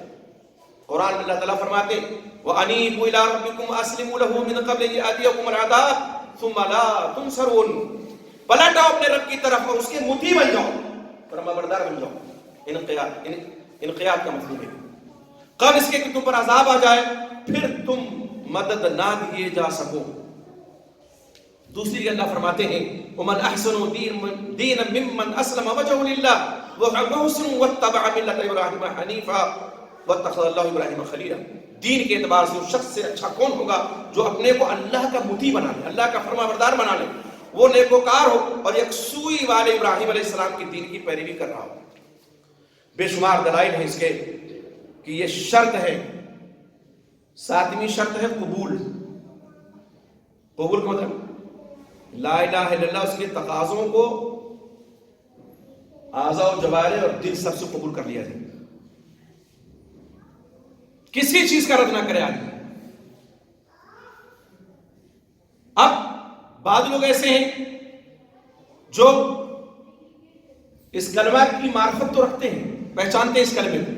قرآن میں اللہ تعالیٰ فرماتے ہیں وَأَنِيبُوا إِلَىٰ رَبِّكُمْ وَأَسْلِمُوا لَهُ مِنْ قَبْلِ أَن يَأْتِيَكُمُ الْعَذَابُ ثُمَّ لَا تُنصَرُونَ۔ پلٹ آؤ اپنے رب کی طرف اور اس کے مطیع بن جاؤ، فرما بردار بن جاؤ۔ انقیاد کا مطلب ہے قبل اس کے کہ تم پر عذاب آ جائے پھر تم مدد نہ دیے جا سکو۔ دوسری اللہ فرماتے ہیں وَمَنْ أَحْسَنُ دِينًا مِّمَّنْ أَسْلَمَ وَجْهَهُ لِلَّهِ وَحُسْنٌ وَاتَّبَعَ مِلَّةَ إِبْرَاهِيمَ حَنِيفًا وَاتَّخَذَ اللَّهُ إِبْرَاهِيمَ خَلِيلًا۔ دین کے اعتبار سے اس شخص سے اچھا کون ہوگا جو اپنے کو اللہ کا مطیع بنا لے، اللہ کا فرما بردار بنا لے، وہ نیکوکار ہو اور یکسوئی والے ابراہیم علیہ السلام کی دین کی پیروی کر رہا ہو۔ بے شمار دلائل ہیں اس کے کہ یہ شرط ہے۔ ساتویں شرط ہے قبول۔ قبول کا مطلب لا الہ الا اللہ اس کے تقاضوں کو اعضاء و جوارح اور دل سب سے قبول کر لیا جائے، کسی چیز کا رد نہ کرے آدمی۔ اب بعض لوگ ایسے ہیں جو اس کلمہ کی معرفت تو رکھتے ہیں، پہچانتے ہیں اس کلمے کو،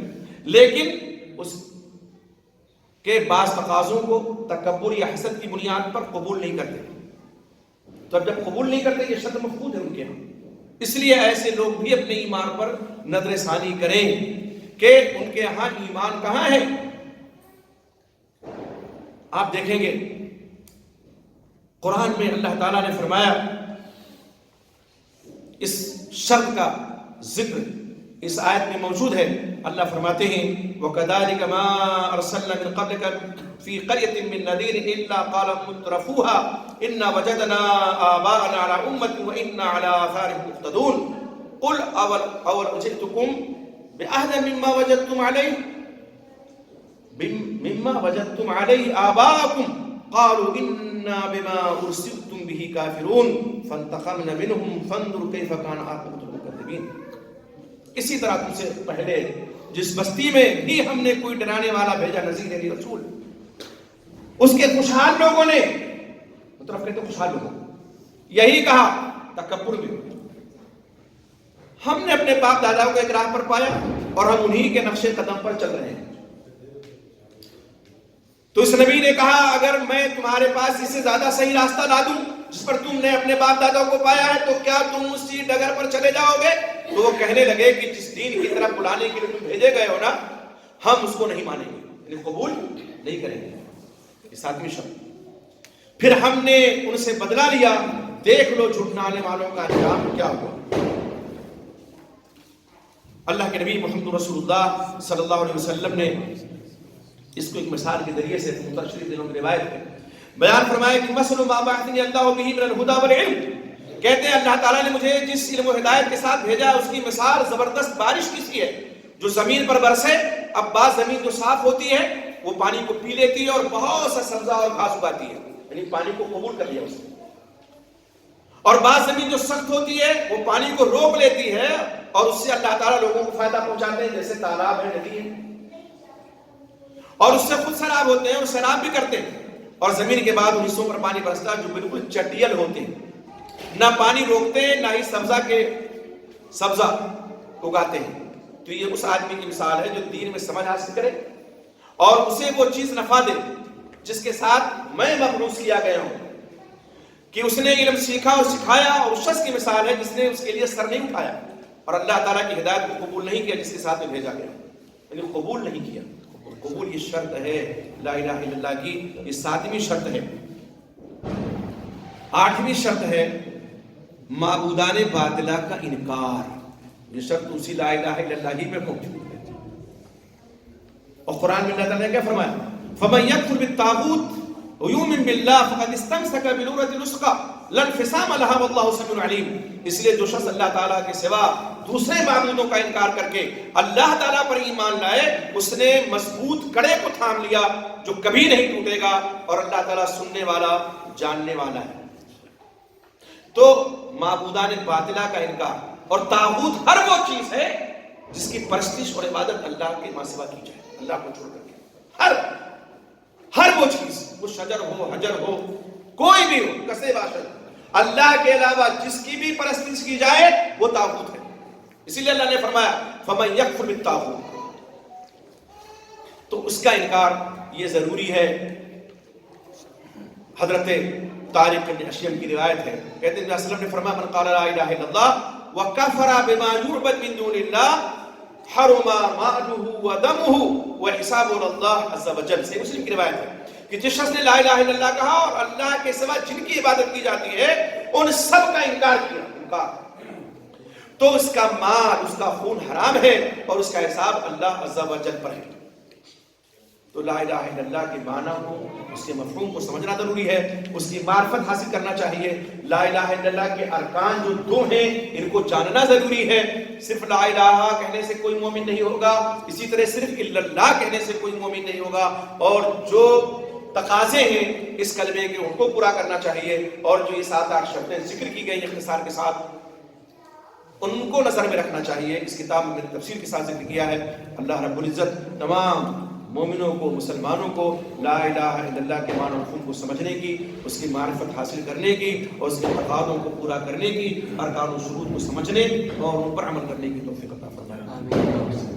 لیکن اس کے بعض تقاضوں کو تکبر یا حسد کی بنیاد پر قبول نہیں کرتے۔ تو اب جب قبول نہیں کرتے یہ شرط مفقود ہے ان کے ہاں، اس لیے ایسے لوگ بھی اپنے ایمان پر نظر ثانی کریں کہ ان کے ہاں ایمان کہاں ہے۔ آپ دیکھیں گے قرآن میں اللہ تعالیٰ نے فرمایا اس شرط کا ذکر اس آیت میں موجود ہے۔ اللہ فرماتے ہیں وَكَذَلِكَ مَا أَرْسَلْنَا مِن قَبْلِكَ فِي قَرْيَةٍ مِّن نَذِيرٍ إِلَّا قَالَ مُتْرَفُوهَا إِنَّا وَجَدْنَا آبَاءَنَا عَلَىٰ أُمَّةٍ وَإِنَّا عَلَىٰ آثَارِهِمْ مُقْتَدُونَ قُلْ أَوَلَوْ جِئْتُكُم بِأَهْدَىٰ مِمَّا وَجَدتُّمْ عَلَيْهِ آبَاءَكُمْ قَالُوا إِنَّا بِمَا أُرْسِلْتُمْ بِهِ كَافِرُونَ فَانْتَقَمْنَا مِنْهُمْ فَانظُرْ كَيْفَ كَانَ عَاقِبَةُ الْمُكَذِّبِينَ۔ اسی طرح تم سے پہلے جس بستی میں بھی ہم نے کوئی ڈرانے والا بھیجا، نذیر یعنی رسول، اس کے خوشحال لوگوں نے، مطلب کہتے خوشحال لوگوں یہی کہا تکبر میں، ہم نے اپنے باپ داداؤں کو ایک راہ پر پایا اور ہم انہی کے نقش قدم پر چل رہے ہیں۔ تو اس نبی نے کہا اگر میں تمہارے پاس اس سے زیادہ صحیح راستہ لا دوں جس پر تم نے اپنے باپ داداؤں کو پایا ہے تو کیا تم اسی ڈگر پر چلے جاؤ گے؟ تو وہ کہنے لگے کہ جس دین کی طرف بلانے کے لیے تم بھیجے گئے ہو نا، ہم اس کو نہیں مانیں گے، یعنی قبول نہیں کریں گے۔ یہ ساتویں شرط۔ پھر ہم نے ان سے بدلہ لیا، دیکھ لو جھٹلانے والوں کا انجام کیا ہوا۔ اللہ کے نبی محمد رسول اللہ صلی اللہ علیہ وسلم نے اس کو ایک مثال کے ذریعے سے متشریح دنوں کی روایت ہے بیان فرمایا کہ مثل ما بعثنی اللہ بہ من الہدی والعلم، کہتے ہیں اللہ تعالیٰ نے مجھے جس علم و ہدایت کے ساتھ بھیجا اس کی مثال زبردست بارش کی سی ہے جو زمین پر برسے۔ اب بعض زمین جو صاف ہوتی ہے وہ پانی کو پی لیتی ہے اور بہت سا سبزہ اور گھاس اگاتی ہے، یعنی پانی کو قبول کر لیا اس نے۔ اور بعض زمین جو سخت ہوتی ہے وہ پانی کو روک لیتی ہے اور اس سے اللہ تعالیٰ لوگوں کو فائدہ پہنچاتے ہیں، جیسے تالاب ہے، ندی ہے، اور اس سے خود سیراب ہوتے ہیں اور سیراب بھی کرتے ہیں۔ اور زمین کے بعد ان حصوں پر پانی برستا جو بالکل چٹیل ہوتے ہیں، نہ پانی روکتے ہیں نہ ہی سبزہ اگاتے ہیں۔ تو یہ اس آدمی کی مثال ہے جو دین میں سمجھ حاصل کرے اور اسے وہ چیز نفع دے جس کے ساتھ میں مبعوث کیا گیا ہوں، کہ اس نے علم سیکھا اور سکھایا، اور اس شخص کی مثال ہے جس نے اس کے لیے سر نہیں اٹھایا اور اللہ تعالیٰ کی ہدایت کو قبول نہیں کیا جس کے ساتھ میں بھیجا گیا، یعنی قبول نہیں کیا۔ قبول یہ شرط ہے لا الہ الا اللہ کی، یہ 7ویں شرط ہے۔ 8ویں شرط ہے معبودان باطلہ کا انکار، یہ شرط اسی لا الہ الا اللہ ہی پہ موجود ہے۔ اور قرآن میں اللہ تعالیٰ نے کیا فرمایا؟ فَمَن يَكْفُرْ بِالطَّاغُوتِ وَيُؤْمِن بِاللَّهِ فَقَدِ اسْتَمْسَكَ بِالْعُرْوَةِ الْوُثْقَىٰ لَا انفصام لَهَا وَاللَّهُ سَمِيعٌ عَلِيمٌ۔ اس لیے جو شخص اللہ تعالیٰ کے سوا دوسرے معبودوں کا انکار کر کے اللہ تعالیٰ پر ایمان لائے، اس نے مضبوط کڑے کو تھام لیا جو کبھی نہیں ٹوٹے گا، اور اللہ تعالیٰ سننے والا جاننے والا ہے۔ تو معبودان باطلہ کا انکار، اور طاغوت ہر وہ چیز ہے جس کی پرستش اور عبادت اللہ کے ماں سوا کی جائے، اللہ کو چھوڑ کر کے ہر وہ چیز، وہ شجر ہو، حجر ہو، کوئی بھی ہو، کسے باشد، اللہ کے علاوہ جس کی بھی پرستش کی جائے وہ طاغوت ہے۔ اسی لیے اللہ نے فرمایا فَمَن يَكْفُرْ بِالطَّاغُوتِ، تو اس کا انکار یہ ضروری ہے۔ حضرت طارق بن اشیم کی روایت ہے، کہتے ہیں کہ نے فرمایا من قال لا الہ الا اللہ وکفر بما یعبد من دون اللہ حرم مالہ ودمہ وحسابہ اللہ عز وجل، سے مسلم کی روایت ہے کہ جس شخص نے لا الہ الا اللہ کہا اور اللہ کے سوا جن کی عبادت کی جاتی ہے ان سب کا انکار کیا، تو اس کا مال، اس کا خون حرام ہے اور اس کا حساب اللہ عز وجل پر ہے۔ تو لا الہ الا اللہ کے معنی کو، اس کے مفہوم کو سمجھنا ضروری ہے، اس کی معرفت حاصل کرنا چاہیے۔ لا الہ الا اللہ کے ارکان جو 2 ہیں ان کو جاننا ضروری ہے۔ صرف لا الہ کہنے سے کوئی مومن نہیں ہوگا، اسی طرح صرف الا اللہ کہنے سے کوئی مومن نہیں ہوگا، اور جو تقاضے ہیں اس کلمے کے ان کو پورا کرنا چاہیے، اور جو یہ 7-8 شرطیں ذکر کی گئی اختصار کے ساتھ ان کو نظر میں رکھنا چاہیے۔ اس کتاب میں تفصیل کے ساتھ ذکر کیا ہے۔ اللہ رب العزت تمام مومنوں کو، مسلمانوں کو لا الہ الا اللہ کے معنی و مفہوم کو سمجھنے کی، اس کی معرفت حاصل کرنے کی، اور اس کے تقاضوں کو پورا کرنے کی، ارکان و شروط کو سمجھنے اور ان پر عمل کرنے کی توفیق عطا فرمائے۔ آمین۔